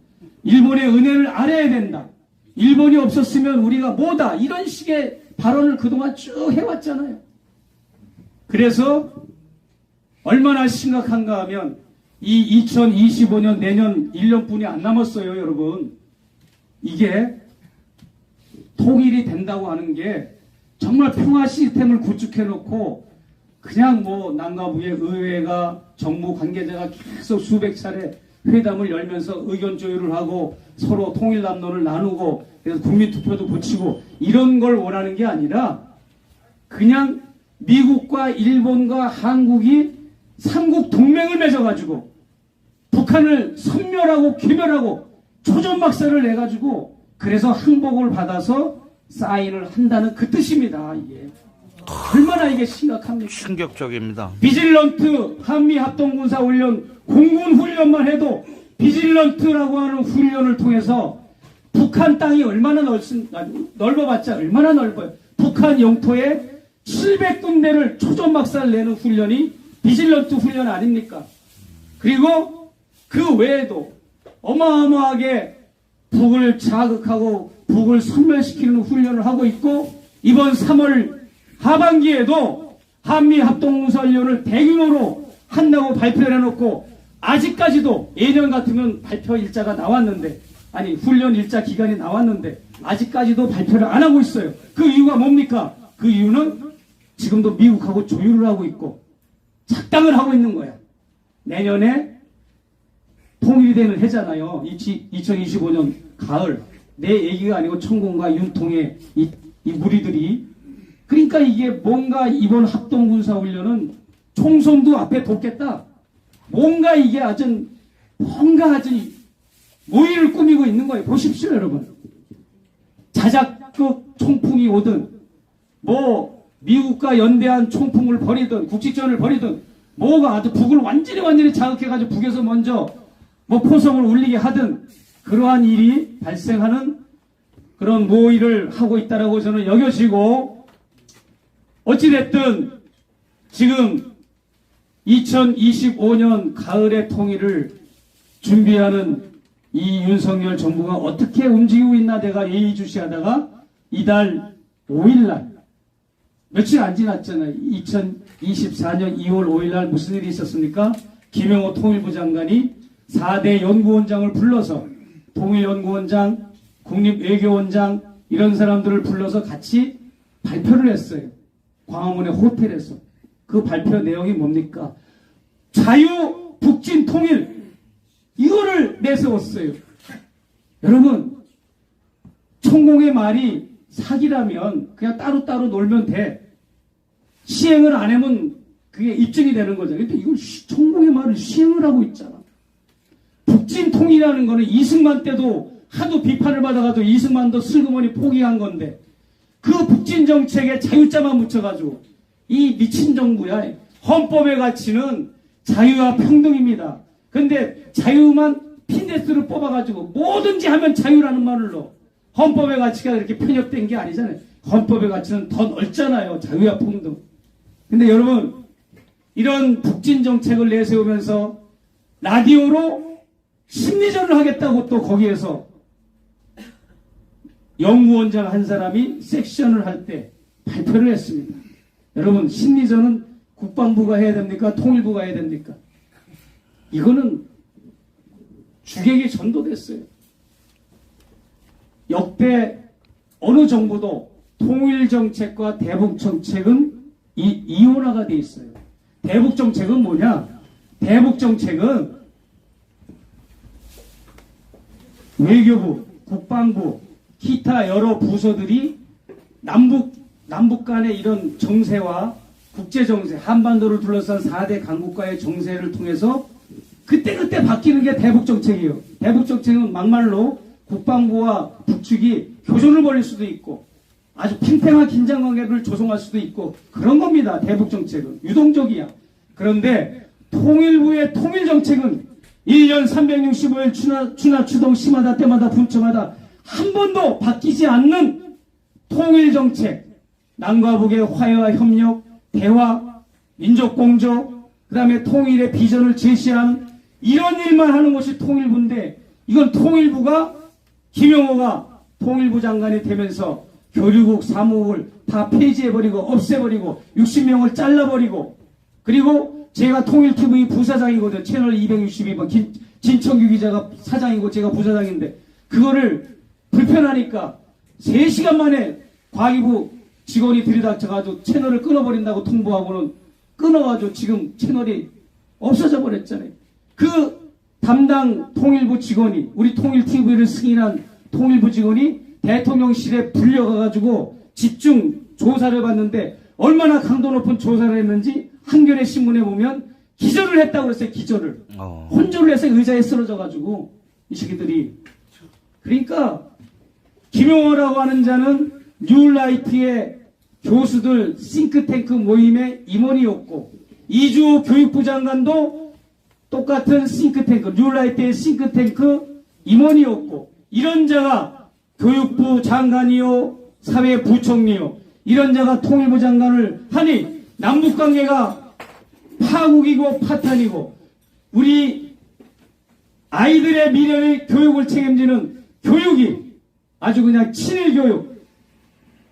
일본의 은혜를 알아야 된다. 일본이 없었으면 우리가 뭐다. 이런 식의 발언을 그동안 쭉 해왔잖아요. 그래서 얼마나 심각한가 하면 이 2025년 내년 1년뿐이 안 남았어요, 여러분. 이게 통일이 된다고 하는 게 정말 평화 시스템을 구축해놓고 그냥 뭐 남가북의 의회가 정부 관계자가 계속 수백 차례 회담을 열면서 의견 조율을 하고 서로 통일 담론을 나누고 그래서 국민투표도 붙이고 이런 걸 원하는 게 아니라 그냥 미국과 일본과 한국이 삼국 동맹을 맺어가지고 북한을 섬멸하고 괴멸하고 초전박살을 내가지고 그래서 항복을 받아서 사인을 한다는 그 뜻입니다. 이게 얼마나 이게 심각합니까? 충격적입니다. 비질런트 한미합동군사훈련 공군훈련만 해도 비질런트라고 하는 훈련을 통해서 북한 땅이 얼마나 넓어봤자 얼마나 넓어요. 북한 영토에 700군데를 초전박살 내는 훈련이 비질런트 훈련 아닙니까? 그리고 그 외에도 어마어마하게 북을 자극하고 북을 섬멸시키는 훈련을 하고 있고, 이번 3월 하반기에도 한미합동군사훈련을 대규모로 한다고 발표를 해놓고 아직까지도 예년 같으면 발표 일자가 나왔는데, 아니 훈련 일자 기간이 나왔는데 아직까지도 발표를 안 하고 있어요. 그 이유가 뭡니까? 그 이유는 지금도 미국하고 조율을 하고 있고 작당을 하고 있는 거야. 내년에 통일이 되는 해잖아요. 2025년 가을. 내 얘기가 아니고 천공과 윤통의 이 무리들이. 그러니까 이게 뭔가 이번 합동군사훈련은 총선도 앞에 뒀겠다. 뭔가 이게 아주 모의를 꾸미고 있는 거예요. 보십시오, 여러분. 자작극 총풍이 오든 뭐 미국과 연대한 총풍을 벌이든 국직전을 벌이든 뭐가 아주 북을 완전히 자극해가지고 북에서 먼저 뭐 포성을 울리게 하든 그러한 일이 발생하는 그런 모의를 하고 있다라고 저는 여겨지고, 어찌됐든 지금 2025년 가을의 통일을 준비하는 이 윤석열 정부가 어떻게 움직이고 있나 내가 예의주시하다가 이달 5일날, 며칠 안 지났잖아요. 2024년 2월 5일날 무슨 일이 있었습니까? 김영호 통일부 장관이 4대 연구원장을 불러서, 통일연구원장, 국립외교원장 이런 사람들을 불러서 같이 발표를 했어요. 광화문의 호텔에서. 그 발표 내용이 뭡니까? 자유 북진 통일, 이거를 내세웠어요. 여러분, 천공의 말이 사기라면 그냥 따로따로 놀면 돼. 시행을 안 하면 그게 입증이 되는 거잖아요. 근데 이걸 천공의 말을 시행을 하고 있잖아. 북진 통일이라는 거는 이승만 때도 하도 비판을 받아가지고 이승만도 슬그머니 포기한 건데, 그 북진 정책에 자유자만 붙여가지고 이 미친 정부야. 헌법의 가치는 자유와 평등입니다. 근데 자유만 핀데스를 뽑아가지고 뭐든지 하면 자유라는 말을 넣어. 헌법의 가치가 그렇게 편협된 게 아니잖아요. 헌법의 가치는 더 넓잖아요. 자유와 평등. 근데 여러분, 이런 북진 정책을 내세우면서 라디오로 심리전을 하겠다고 또 거기에서 연구원장 한 사람이 섹션을 할 때 발표를 했습니다. 여러분, 심리전은 국방부가 해야 됩니까? 통일부가 해야 됩니까? 이거는 주객이 전도됐어요. 역대 어느 정부도 통일정책과 대북정책은 이원화가 돼 있어요. 대북정책은 뭐냐? 대북정책은 외교부, 국방부, 기타 여러 부서들이 남북 간의 이런 정세와 국제정세, 한반도를 둘러싼 4대 강국과의 정세를 통해서 그때그때 바뀌는 게 대북정책이에요. 대북정책은 막말로 국방부와 북측이 교전을 벌일 수도 있고 아주 팽팽한 긴장관계를 조성할 수도 있고 그런 겁니다. 대북정책은 유동적이야. 그런데 통일부의 통일정책은 1년 365일 추나 추동 시마다 때마다 분초마다 한 번도 바뀌지 않는 통일정책, 남과 북의 화해와 협력, 대화, 민족공조, 그 다음에 통일의 비전을 제시하는 이런 일만 하는 것이 통일부인데, 이건 통일부가 김영호가 통일부 장관이 되면서 교육국, 사무국을 다 폐지해버리고 없애버리고 60명을 잘라버리고, 그리고 제가 통일TV 부사장이거든요. 채널 262번 진청규 기자가 사장이고 제가 부사장인데, 그거를 불편하니까 3시간 만에 과기부 직원이 들이닥쳐가지고 채널을 끊어버린다고 통보하고는 끊어가지고 지금 채널이 없어져 버렸잖아요. 그 담당 통일부 직원이, 우리 통일TV를 승인한 통일부 직원이 대통령실에 불려가가지고 집중 조사를 받는데 얼마나 강도 높은 조사를 했는지 한겨레 신문에 보면 기절을 했다고 그랬어요. 기절을. 혼쭐을 해서 의자에 쓰러져가지고 이 새끼들이. 그러니까 김용호라고 하는 자는 뉴라이트의 교수들 싱크탱크 모임의 임원이었고, 이주호 교육부 장관도 똑같은 싱크탱크, 뉴라이트의 싱크탱크 임원이었고, 이런 자가 교육부 장관이요, 사회부총리요, 이런 자가 통일부 장관을 하니 남북관계가 파국이고 파탄이고, 우리 아이들의 미래의 교육을 책임지는 교육이 아주 그냥 친일교육,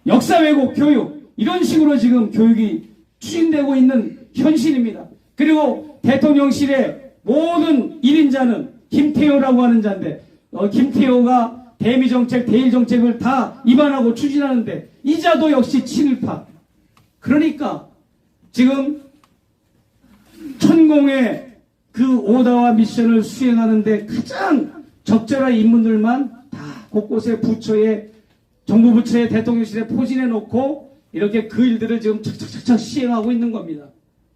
역사 왜곡 교육, 이런 식으로 지금 교육이 추진되고 있는 현실입니다. 그리고 대통령실의 모든 1인자는 김태효라고 하는 자인데, 김태효가 대미정책, 대일정책을 다 입안하고 추진하는데 이 자도 역시 친일파. 그러니까 지금 천공의 그 오다와 미션을 수행하는데 가장 적절한 인물들만 다 곳곳에 부처에, 정부 부처에, 대통령실에 포진해 놓고 이렇게 그 일들을 지금 착착착착 시행하고 있는 겁니다.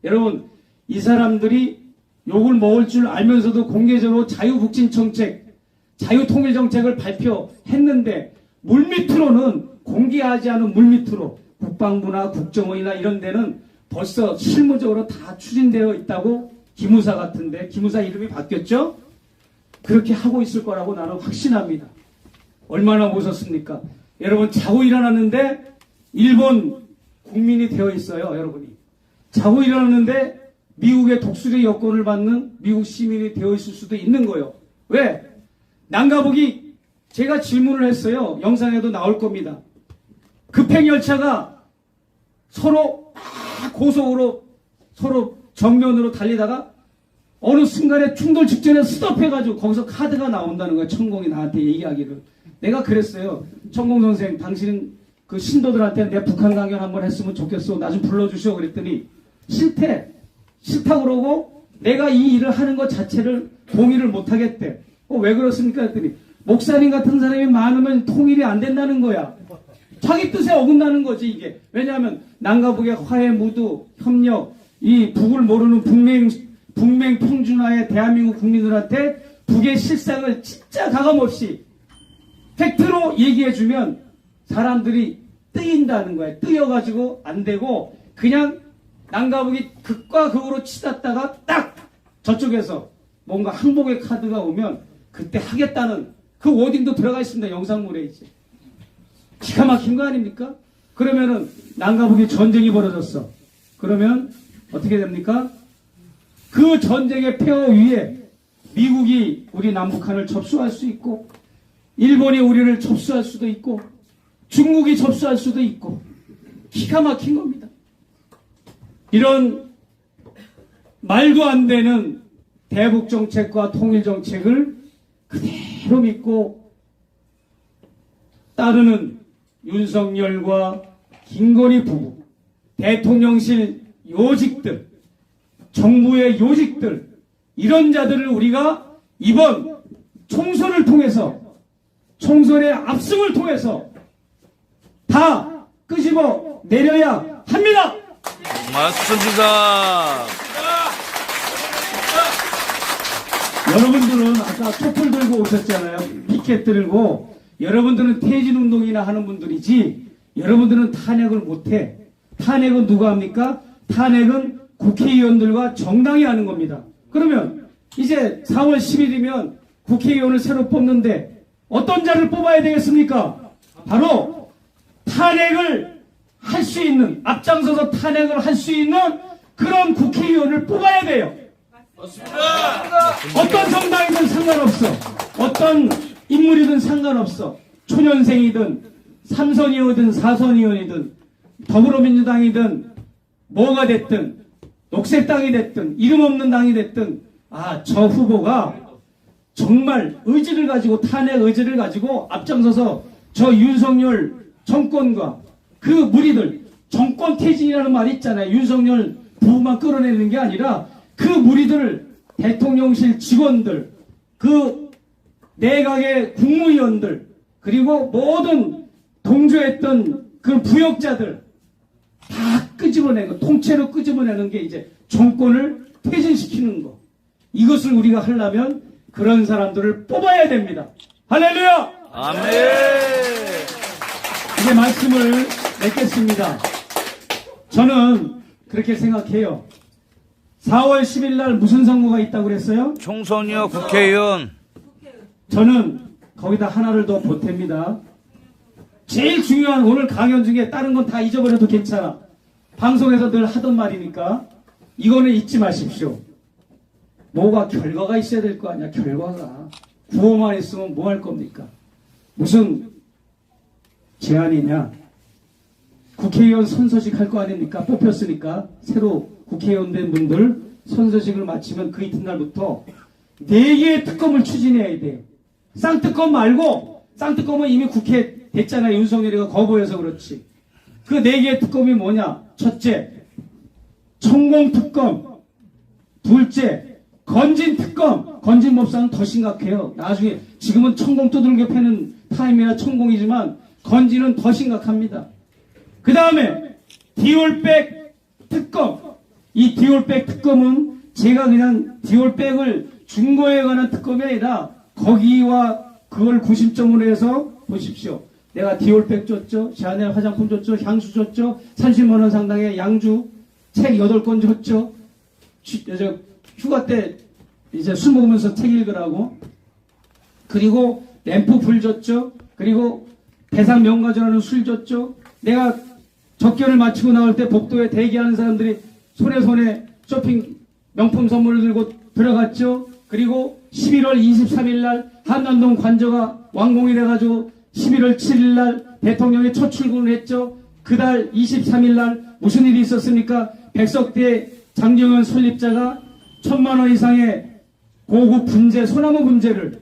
여러분, 이 사람들이 욕을 먹을 줄 알면서도 공개적으로 자유북진 정책, 자유통일 정책을 발표했는데 물밑으로는, 공개하지 않은 물밑으로 국방부나 국정원이나 이런 데는 벌써 실무적으로 다 추진되어 있다고 기무사 같은데, 기무사 이름이 바뀌었죠? 그렇게 하고 있을 거라고 나는 확신합니다. 얼마나 무섭습니까? 여러분, 자고 일어났는데 일본 국민이 되어 있어요, 여러분이. 자고 일어났는데 미국의 독수리 여권을 받는 미국 시민이 되어 있을 수도 있는 거예요. 왜? 난가복이 제가 질문을 했어요. 영상에도 나올 겁니다. 급행열차가 서로 막 고속으로 서로 정면으로 달리다가 어느 순간에 충돌 직전에 스톱해가지고 거기서 카드가 나온다는 거예요. 천공이 나한테 얘기하기를. 내가 그랬어요. 천공 선생, 당신 그 신도들한테 내 북한 강연 한번 했으면 좋겠어. 나 좀 불러주시오. 그랬더니 싫대. 싫다고 그러고 내가 이 일을 하는 것 자체를 동의를 못 하겠대. 왜 그렇습니까? 했더니 목사님 같은 사람이 많으면 통일이 안 된다는 거야. 자기 뜻에 어긋나는 거지 이게. 왜냐하면 남과 북의 화해 무드, 협력, 이 북을 모르는 북맹 평준화의 대한민국 국민들한테 북의 실상을 진짜 가감없이 팩트로 얘기해주면 사람들이 뜨인다는 거야. 뜨여가지고 안 되고 그냥 남과 북이 극과 극으로 치닫다가 딱 저쪽에서 뭔가 항복의 카드가 오면 그때 하겠다는 그 워딩도 들어가 있습니다. 영상물에 이제. 기가 막힌 거 아닙니까? 그러면은 남과 북이 전쟁이 벌어졌어. 그러면 어떻게 됩니까? 그 전쟁의 폐허 위에 미국이 우리 남북한을 접수할 수 있고 일본이 우리를 접수할 수도 있고 중국이 접수할 수도 있고 기가 막힌 겁니다. 이런 말도 안 되는 대북 정책과 통일 정책을 그대로 믿고 따르는 윤석열과 김건희 부부, 대통령실 요직들, 정부의 요직들, 이런 자들을 우리가 이번 총선을 통해서, 총선의 압승을 통해서 다 끄집어 내려야 합니다. 맞습니다. 여러분들은 아까 촛불 들고 오셨잖아요. 피켓 들고. 여러분들은 퇴진운동이나 하는 분들이지 여러분들은 탄핵을 못해. 탄핵은 누가 합니까? 탄핵은 국회의원들과 정당이 하는 겁니다. 그러면 이제 4월 10일이면 국회의원을 새로 뽑는데 어떤 자를 뽑아야 되겠습니까? 바로 탄핵을 할 수 있는, 앞장서서 탄핵을 할 수 있는 그런 국회의원을 뽑아야 돼요. 어떤 정당이든 상관없어. 어떤 인물이든 상관없어. 초년생이든 삼선이든 사선의원이든 더불어민주당이든 뭐가 됐든 녹색당이 됐든 이름 없는 당이 됐든 저 후보가 정말 의지를 가지고 탄핵 의지를 가지고 앞장서서 저 윤석열 정권과 그 무리들, 정권 퇴진이라는 말이 있잖아요. 윤석열 부부만 끌어내는 게 아니라 그 무리들, 대통령실 직원들, 그 내각의 국무위원들, 그리고 모든 동조했던 그 부역자들 다 끄집어내고 통째로 끄집어내는 게 이제 정권을 퇴진시키는 거. 이것을 우리가 하려면 그런 사람들을 뽑아야 됩니다. 할렐루야! 아멘. 이제 말씀을 맺겠습니다. 저는 그렇게 생각해요. 4월 10일 날 무슨 선거가 있다고 그랬어요? 총선이요, 국회의원. 저는 거기다 하나를 더 보탭니다. 제일 중요한 오늘 강연 중에 다른 건 다 잊어버려도 괜찮아. 방송에서 늘 하던 말이니까 이거는 잊지 마십시오. 뭐가 결과가 있어야 될 거 아니야. 결과가. 구호만 있으면 뭐 할 겁니까? 무슨 제안이냐. 국회의원 선서식 할 거 아닙니까? 뽑혔으니까 새로 국회의원 된 분들 선서식을 마치면 그 이튿날부터 4개의 특검을 추진해야 돼. 쌍특검 말고, 쌍특검은 이미 국회에 됐잖아요. 윤석열이가 거부해서 그렇지. 그 4개의 특검이 뭐냐? 첫째, 천공특검. 둘째, 건진특검. 건진법상은 더 심각해요. 나중에, 지금은 천공 두들겨 패는 타임이라 천공이지만 건진은 더 심각합니다. 그 다음에 디올백 특검. 이 디올백 특검은 제가 그냥 디올백을 중고에 관한 특검이 아니라 거기와 그걸 구심점으로 해서 보십시오. 내가 디올백 줬죠. 샤넬 화장품 줬죠. 향수 줬죠. 30만 원 상당의 양주. 책 8권 줬죠. 휴가 때 이제 술 먹으면서 책 읽으라고. 그리고 램프 불 줬죠. 그리고 대상 명가전하는 술 줬죠. 내가 적견을 마치고 나올 때 복도에 대기하는 사람들이 손에 쇼핑 명품 선물을 들고 들어갔죠. 그리고 11월 23일 날 한남동 관저가 완공이 돼가지고 11월 7일 날 대통령이 첫 출근을 했죠. 그달 23일 날 무슨 일이 있었습니까? 백석대 장정현 설립자가 1,000만 원 이상의 고급 분재, 소나무 분재를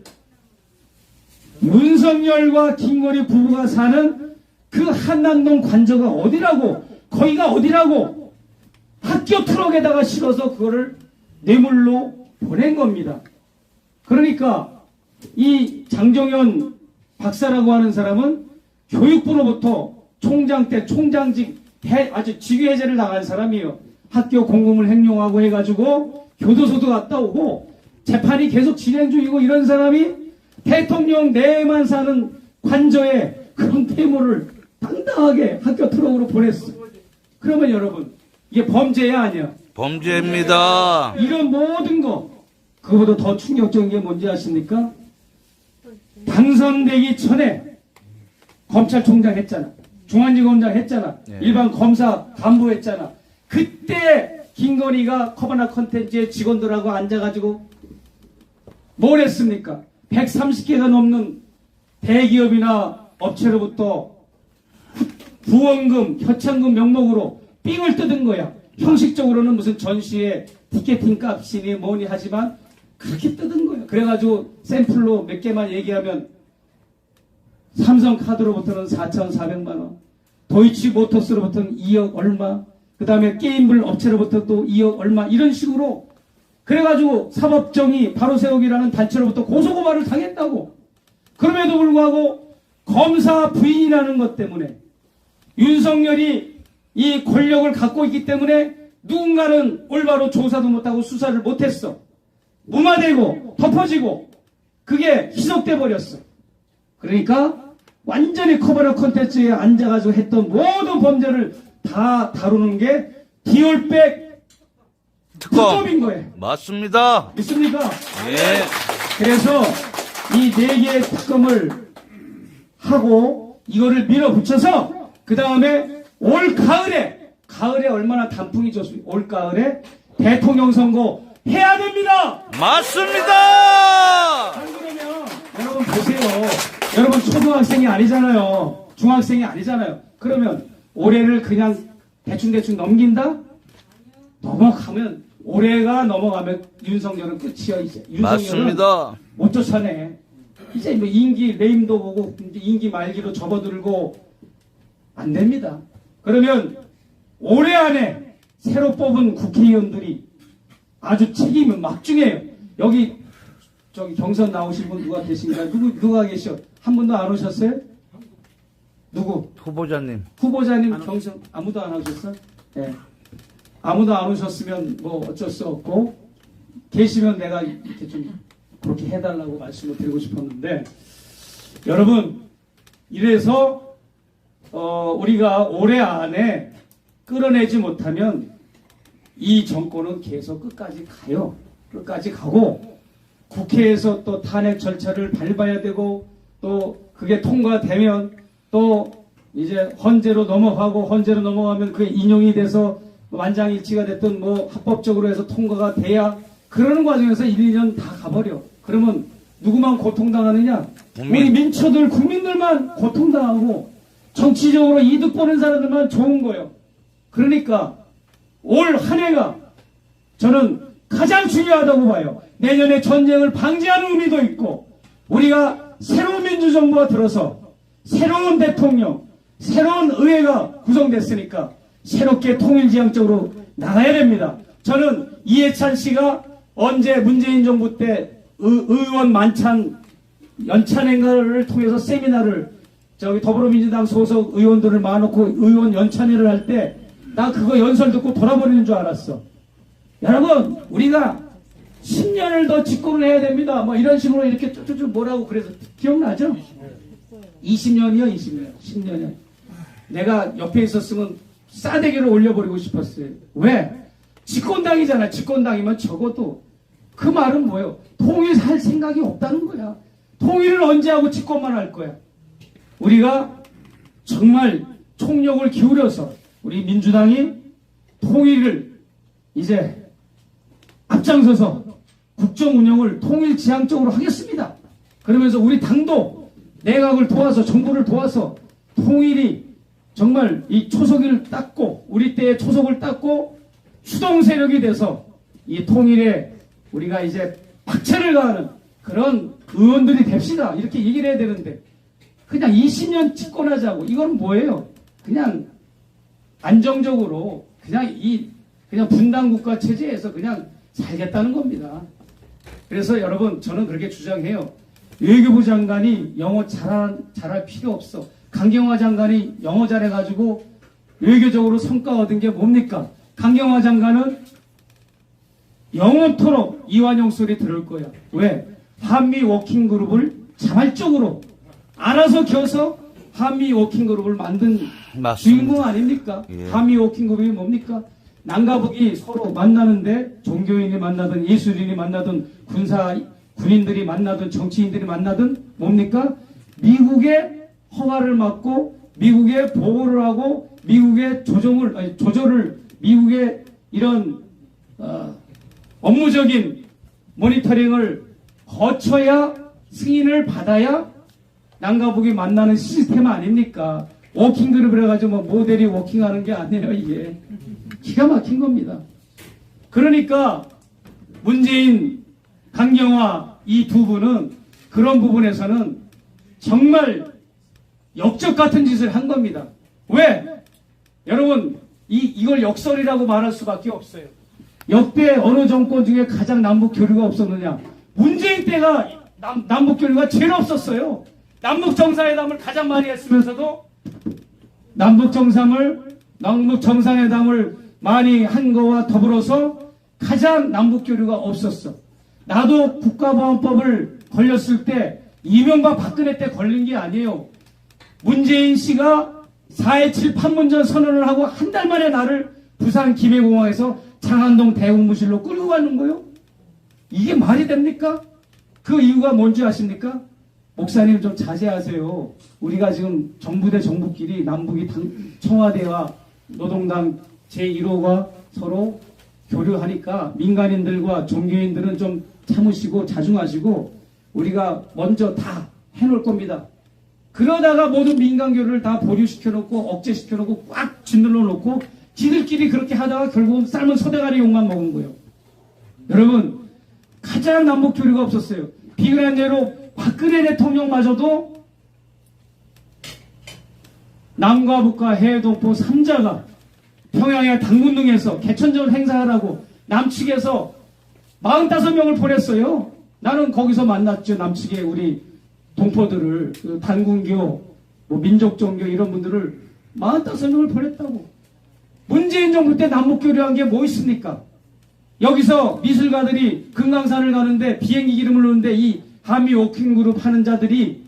윤석열과 김건희 부부가 사는 그 한남동 관저가 어디라고, 거기가 어디라고 학교 트럭에다가 실어서 그거를 뇌물로 보낸 겁니다. 그러니까 이 장정현 박사라고 하는 사람은 교육부로부터 총장 때 총장직 아주 직위 해제를 나간 사람이에요. 학교 공금을 횡령하고 해가지고 교도소도 갔다 오고 재판이 계속 진행 중이고, 이런 사람이 대통령 내에만 사는 관저에 그런 뇌물을 당당하게 학교 트럭으로 보냈어. 그러면 여러분, 이게 범죄야 아니야? 범죄입니다. 이런 모든 거, 그거보다 더 충격적인 게 뭔지 아십니까? 당선되기 전에 검찰총장 했잖아. 중앙지검장 했잖아. 네. 일반 검사 간부 했잖아. 그때 김건희가 커버나 컨텐츠의 직원들하고 앉아가지고 뭘 했습니까? 130개가 넘는 대기업이나 업체로부터 부원금, 협찬금 명목으로 삥을 뜯은 거야. 형식적으로는 무슨 전시회 티켓팅 값이니 뭐니 하지만 그렇게 뜯은 거야. 그래가지고 샘플로 몇 개만 얘기하면 삼성카드로부터는 4,400만 원, 도이치모터스로부터는 2억 얼마, 그 다음에 게임물 업체로부터 또 2억 얼마, 이런 식으로 그래가지고 사법정의 바로세우기라는 단체로부터 고소고발을 당했다고. 그럼에도 불구하고 검사 부인이라는 것 때문에 윤석열이 이 권력을 갖고 있기 때문에 누군가는 올바로 조사도 못하고 수사를 못했어. 무마되고 덮어지고 그게 희석돼 버렸어. 그러니까 완전히 커버너 콘텐츠에 앉아가지고 했던 모든 범죄를 다 다루는 게 디올백 특검인 거예요. 맞습니다. 믿습니까? 예. 그래서 이 4개의 특검을 하고 이거를 밀어붙여서 그 다음에 올 가을에 얼마나 단풍이 좋습니까? 올 가을에 대통령 선거 해야 됩니다. 맞습니다. 안 그러면 여러분 보세요. 여러분 초등학생이 아니잖아요. 중학생이 아니잖아요. 그러면 올해를 그냥 대충 넘긴다? 넘어가면 올해가 넘어가면 윤석열은 끝이야. 이제 윤석열은 맞습니다. 못 쫓아내. 이제 뭐 임기 레임도 보고 이제 임기 말기로 접어들고 안 됩니다. 그러면 올해 안에 새로 뽑은 국회의원들이 아주 책임은 막중해요. 여기 저기 경선 나오실 분 누가 계신가요? 누가 계셔? 한 분도 안 오셨어요? 누구? 후보자님. 후보자님 경선 아무도 안 오셨어? 네. 아무도 안 오셨으면 뭐 어쩔 수 없고, 계시면 내가 이렇게 좀 그렇게 해달라고 말씀을 드리고 싶었는데, 여러분 이래서 우리가 올해 안에 끌어내지 못하면 이 정권은 계속 끝까지 가요. 끝까지 가고 국회에서 또 탄핵 절차를 밟아야 되고, 또 그게 통과되면 또 이제 헌재로 넘어가면 그게 인용이 돼서 만장일치가 됐든 뭐 합법적으로 해서 통과가 돼야, 그러는 과정에서 1, 2년 다 가버려. 그러면 누구만 고통당하느냐? 우리 민초들, 국민들만 고통당하고 정치적으로 이득 보는 사람들만 좋은 거예요. 그러니까 올 한 해가 저는 가장 중요하다고 봐요. 내년에 전쟁을 방지하는 의미도 있고, 우리가 새로운 민주정부가 들어서 새로운 대통령, 새로운 의회가 구성됐으니까 새롭게 통일지향적으로 나가야 됩니다. 저는 이해찬 씨가 언제 문재인 정부 때 의원 만찬 연찬회를 통해서 세미나를 저기 더불어민주당 소속 의원들을 모아놓고 의원 연찬회를 할 때 나 그거 연설 듣고 돌아버리는 줄 알았어. 여러분 우리가 10년을 더 집권을 해야 됩니다. 뭐 이런 식으로 이렇게 쭈쭈쭈 뭐라고 그래서 기억나죠? 20년이요 20년 10년이요. 내가 옆에 있었으면 싸대기를 올려버리고 싶었어요. 왜? 집권당이잖아. 집권당이면 적어도 그 말은 뭐예요? 통일할 생각이 없다는 거야. 통일을 언제 하고 집권만 할 거야. 우리가 정말 총력을 기울여서 우리 민주당이 통일을 이제 앞장서서 국정 운영을 통일지향적으로 하겠습니다. 그러면서 우리 당도 내각을 도와서 정부를 도와서 통일이 정말 이 초석을 닦고 우리 때의 초석을 닦고 추동 세력이 돼서 이 통일에 우리가 이제 박차를 가하는 그런 의원들이 됩시다. 이렇게 얘기를 해야 되는데 그냥 20년 집권하자고 이건 뭐예요? 그냥 안정적으로 그냥 분단 국가 체제에서 그냥 살겠다는 겁니다. 그래서 여러분 저는 그렇게 주장해요. 외교부 장관이 영어 잘할 필요 없어. 강경화 장관이 영어 잘해가지고 외교적으로 성과 얻은 게 뭡니까? 강경화 장관은 영원토록 이완용 소리 들을 거야. 왜? 한미 워킹그룹을 자발적으로 알아서 겨서 한미 워킹그룹을 만든 맞습니다. 주인공 아닙니까? 예. 한미 워킹그룹이 뭡니까? 남과 북이 서로 만나는데 종교인이 만나든 예술인이 만나든 군인들이 만나든 정치인들이 만나든 뭡니까? 미국의 허가를 받고 미국의 보호를 하고 미국의 조절을 미국의 이런 업무적인 모니터링을 거쳐야 승인을 받아야 남과 북이 만나는 시스템 아닙니까? 워킹그룹을 해가지고 뭐 모델이 워킹하는 게 아니에요. 이게 기가 막힌 겁니다. 그러니까 문재인, 강경화 이 두 분은 그런 부분에서는 정말 역적 같은 짓을 한 겁니다. 왜? 여러분 이걸 역설이라고 말할 수밖에 없어요. 역대 어느 정권 중에 가장 남북 교류가 없었느냐? 문재인 때가 남북 교류가 제일 없었어요. 남북 정상회담을 가장 많이 했으면서도 남북 정상회담을 많이 한 거와 더불어서 가장 남북 교류가 없었어. 나도 국가보안법을 걸렸을 때 이명박 박근혜 때 걸린 게 아니에요. 문재인 씨가 4.27 판문점 선언을 하고 한 달 만에 나를 부산 김해공항에서 장안동 대국무실로 끌고 가는 거예요. 이게 말이 됩니까? 그 이유가 뭔지 아십니까? 목사님 좀 자제하세요. 우리가 지금 정부 대 정부끼리 남북이 청와대와 노동당 제1호가 서로 교류하니까 민간인들과 종교인들은 좀 참으시고 자중하시고 우리가 먼저 다 해놓을 겁니다. 그러다가 모든 민간 교류를 다 보류시켜놓고 억제시켜놓고 꽉 짓눌러 놓고 지들끼리 그렇게 하다가 결국은 삶은 소대가리 욕만 먹은 거예요. 여러분 가장 남북 교류가 없었어요. 비근한 예로 박근혜 대통령마저도 남과 북과 해외동포 3자가 평양의 당군동에서 개천절 행사하라고 남측에서 45명을 보냈어요. 나는 거기서 만났죠. 남측의 우리 동포들을 그 단군교, 뭐 민족종교 이런 분들을 45명을 보냈다고. 문재인 정부 때 남북교류한 게 뭐 있습니까? 여기서 미술가들이 금강산을 가는데 비행기 기름을 넣는데 이 한미 워킹그룹 하는 자들이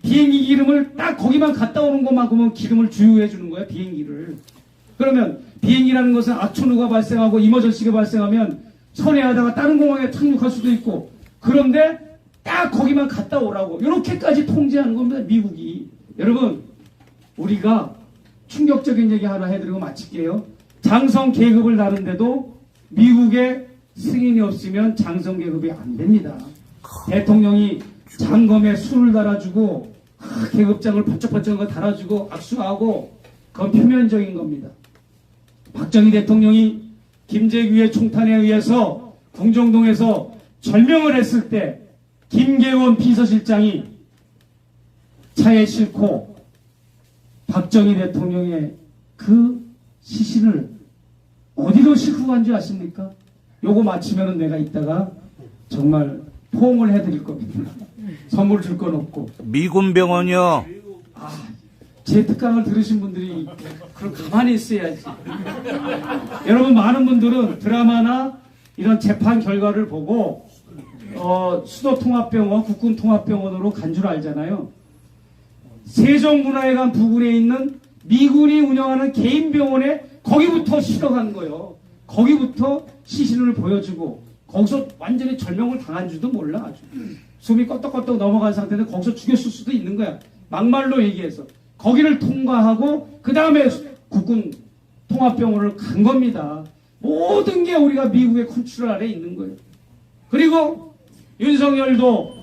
비행기 기름을 딱 거기만 갔다 오는 것만큼은 기름을 주유해 주는 거야. 비행기를. 그러면 비행기라는 것은 악천후가 발생하고 이머전시가 발생하면 선회하다가 다른 공항에 착륙할 수도 있고 그런데 딱 거기만 갔다 오라고 이렇게까지 통제하는 겁니다. 미국이. 여러분 우리가 충격적인 얘기 하나 해드리고 마칠게요. 장성 계급을 다는데도 미국의 승인이 없으면 장성 계급이 안 됩니다. 대통령이 장검에 술을 달아주고 계급장을 번쩍번쩍 달아주고 악수하고 그건 표면적인 겁니다. 박정희 대통령이 김재규의 총탄에 의해서 궁정동에서 절명을 했을 때 김계원 비서실장이 차에 싣고 박정희 대통령의 그 시신을 어디로 싣고 간 줄 아십니까? 요거 마치면은 내가 이따가 정말 포옹을 해드릴 겁니다. 선물 줄 건 없고. 미군 병원이요. 제 특강을 들으신 분들이 그럼 가만히 있어야지. 여러분 많은 분들은 드라마나 이런 재판 결과를 보고 수도통합병원, 국군통합병원으로 간 줄 알잖아요. 세종문화회관 부근에 있는 미군이 운영하는 개인 병원에 거기부터 실어간 거예요. 거기부터 시신을 보여주고 거기서 완전히 절명을 당한 줄도 몰라. 아주 숨이 껐덕껐덕 넘어간 상태인데 거기서 죽였을 수도 있는 거야. 막말로 얘기해서 거기를 통과하고 그 다음에 국군 통합병원을 간 겁니다. 모든 게 우리가 미국의 컨트롤 아래에 있는 거예요. 그리고 윤석열도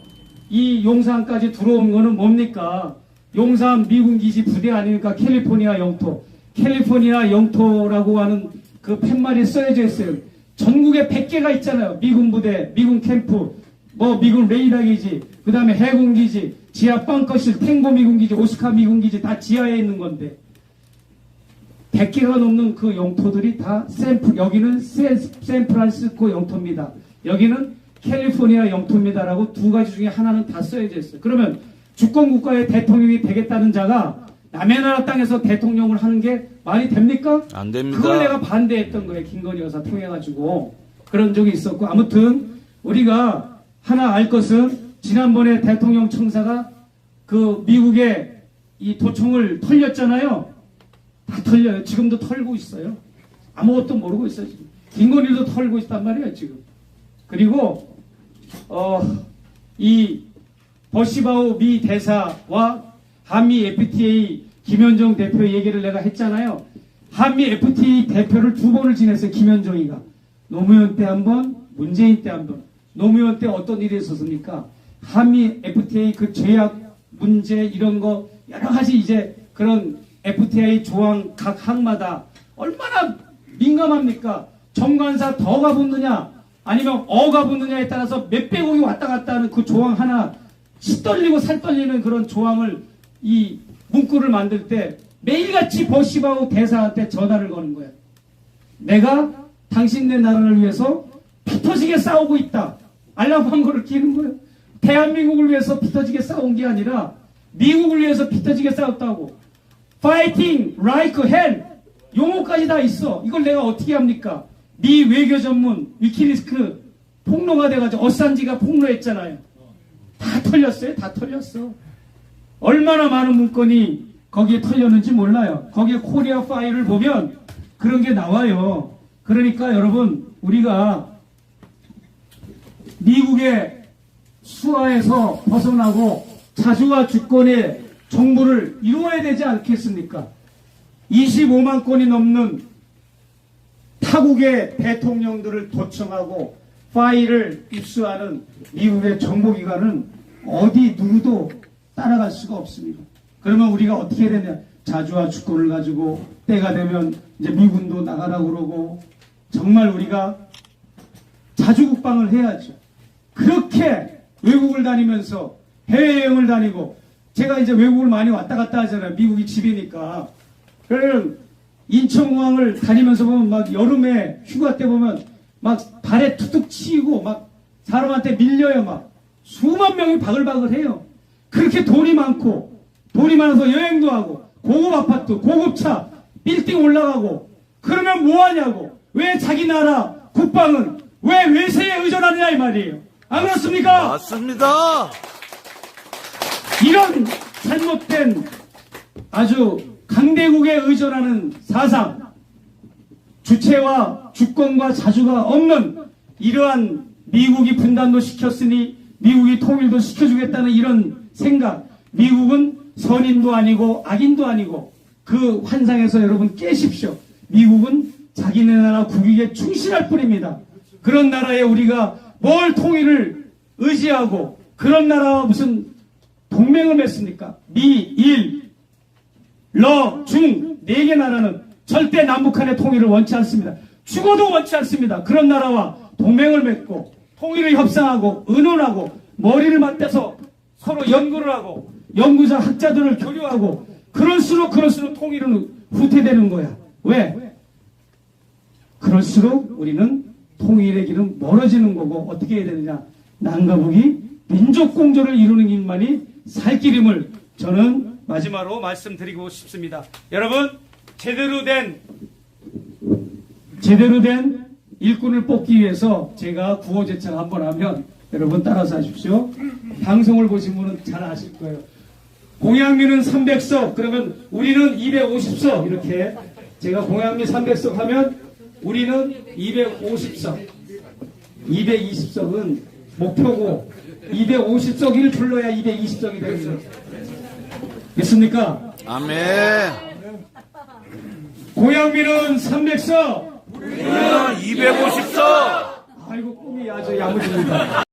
이 용산까지 들어온 거는 뭡니까? 용산 미군 기지 부대 아닙니까? 캘리포니아 영토. 캘리포니아 영토라고 하는 그 팻말이 써져 있어요. 전국에 100개가 있잖아요. 미군 부대, 미군 캠프, 미군 레이더 기지, 그 다음에 해군 기지, 지하 벙커실, 탱고 미군 기지, 오스카 미군 기지 다 지하에 있는 건데 100개가 넘는 그 영토들이 다 여기는 샌프란시스코 영토입니다. 여기는 캘리포니아 영토입니다라고 두 가지 중에 하나는 다 써져 있어요. 그러면 주권국가의 대통령이 되겠다는 자가 남의 나라 땅에서 대통령을 하는 게 말이 됩니까? 안 됩니다. 그걸 내가 반대했던 거예요. 김건희 여사 통해가지고 그런 적이 있었고, 아무튼 우리가 하나 알 것은 지난번에 대통령 청사가 그 미국의 이 도청을 털렸잖아요. 다 털려요. 지금도 털고 있어요. 아무것도 모르고 있어요. 지금. 김건희도 털고 있단 말이에요. 지금. 그리고 이 버시바우 미 대사와 한미 FTA 김현종 대표 얘기를 내가 했잖아요. 한미 FTA 대표를 2번을 지냈어요. 김현종이가. 노무현 때 한 번, 문재인 때 한 번. 노무현 때 어떤 일이 있었습니까? 한미 FTA 그 제약 문제 이런 거 여러 가지 이제 그런 FTA 조항 각 항마다 얼마나 민감합니까? 정관사 더가 붙느냐 아니면 어가 붙느냐에 따라서 몇백억이 왔다 갔다 하는 그 조항 하나 시 떨리고 살 떨리는 그런 조항을 이 문구를 만들 때 매일같이 버시바우 대사한테 전화를 거는 거야. 내가 당신네 나라를 위해서 피 터지게 싸우고 있다. 알람 광고를 끼는 거예요. 대한민국을 위해서 피 터지게 싸운 게 아니라 미국을 위해서 피 터지게 싸웠다고. Fighting like hell. 용어까지 다 있어. 이걸 내가 어떻게 합니까? 미 외교 전문 위키리스크 폭로가 돼가지고 어산지가 폭로했잖아요. 다 털렸어요. 다 털렸어. 얼마나 많은 문건이 거기에 털렸는지 몰라요. 거기에 코리아 파일을 보면 그런 게 나와요. 그러니까 여러분 우리가 미국의 수하에서 벗어나고 자주와 주권의 정부를 이루어야 되지 않겠습니까? 25만 건이 넘는 타국의 대통령들을 도청하고 파일을 입수하는 미국의 정보기관은 어디 누구도 따라갈 수가 없습니다. 그러면 우리가 어떻게 해야 되냐? 자주와 주권을 가지고 때가 되면 이제 미군도 나가라고 그러고 정말 우리가 자주국방을 해야죠. 그렇게 외국을 다니면서 해외여행을 다니고 제가 이제 외국을 많이 왔다 갔다 하잖아요. 미국이 집이니까. 그러면 인천공항을 다니면서 보면 막 여름에 휴가 때 보면 막 발에 툭툭 치이고 막 사람한테 밀려요. 막 수만 명이 바글바글해요. 그렇게 돈이 많고 돈이 많아서 여행도 하고 고급 아파트 고급 차 빌딩 올라가고 그러면 뭐하냐고. 왜 자기 나라 국방은 왜 외세에 의존하느냐 이 말이에요. 안 그렇습니까? 맞습니다. 이런 잘못된 아주 강대국에 의존하는 사상, 주체와 주권과 자주가 없는 이러한 미국이 분단도 시켰으니 미국이 통일도 시켜주겠다는 이런 생각, 미국은 선인도 아니고 악인도 아니고 그 환상에서 여러분 깨십시오. 미국은 자기네 나라 국익에 충실할 뿐입니다. 그런 나라에 우리가 뭘 통일을 의지하고 그런 나라와 무슨 동맹을 맺습니까? 미, 일, 러, 중, 4개 나라는 절대 남북한의 통일을 원치 않습니다. 죽어도 원치 않습니다. 그런 나라와 동맹을 맺고 통일을 협상하고 의논하고 머리를 맞대서 서로 연구를 하고 연구자 학자들을 교류하고 그럴수록 통일은 후퇴되는 거야. 왜? 그럴수록 우리는 통일의 길은 멀어지는 거고 어떻게 해야 되느냐. 남과 북이 민족공조를 이루는 일만이 살 길임을 저는 마지막으로 말씀드리고 싶습니다. 여러분 제대로 된 일꾼을 뽑기 위해서 제가 구호제창 한번 하면 여러분 따라서 하십시오. 방송을 보신 분은 잘 아실 거예요. 공양미는 300석, 그러면 우리는 250석, 이렇게. 제가 공양미 300석 하면 우리는 250석. 220석은 목표고, 250석을 불러야 220석이 되는 거예요. 됐습니까? 아멘. 공양미는 300석. 우리는 250석. 아이고, 꿈이 아주 야무집니다.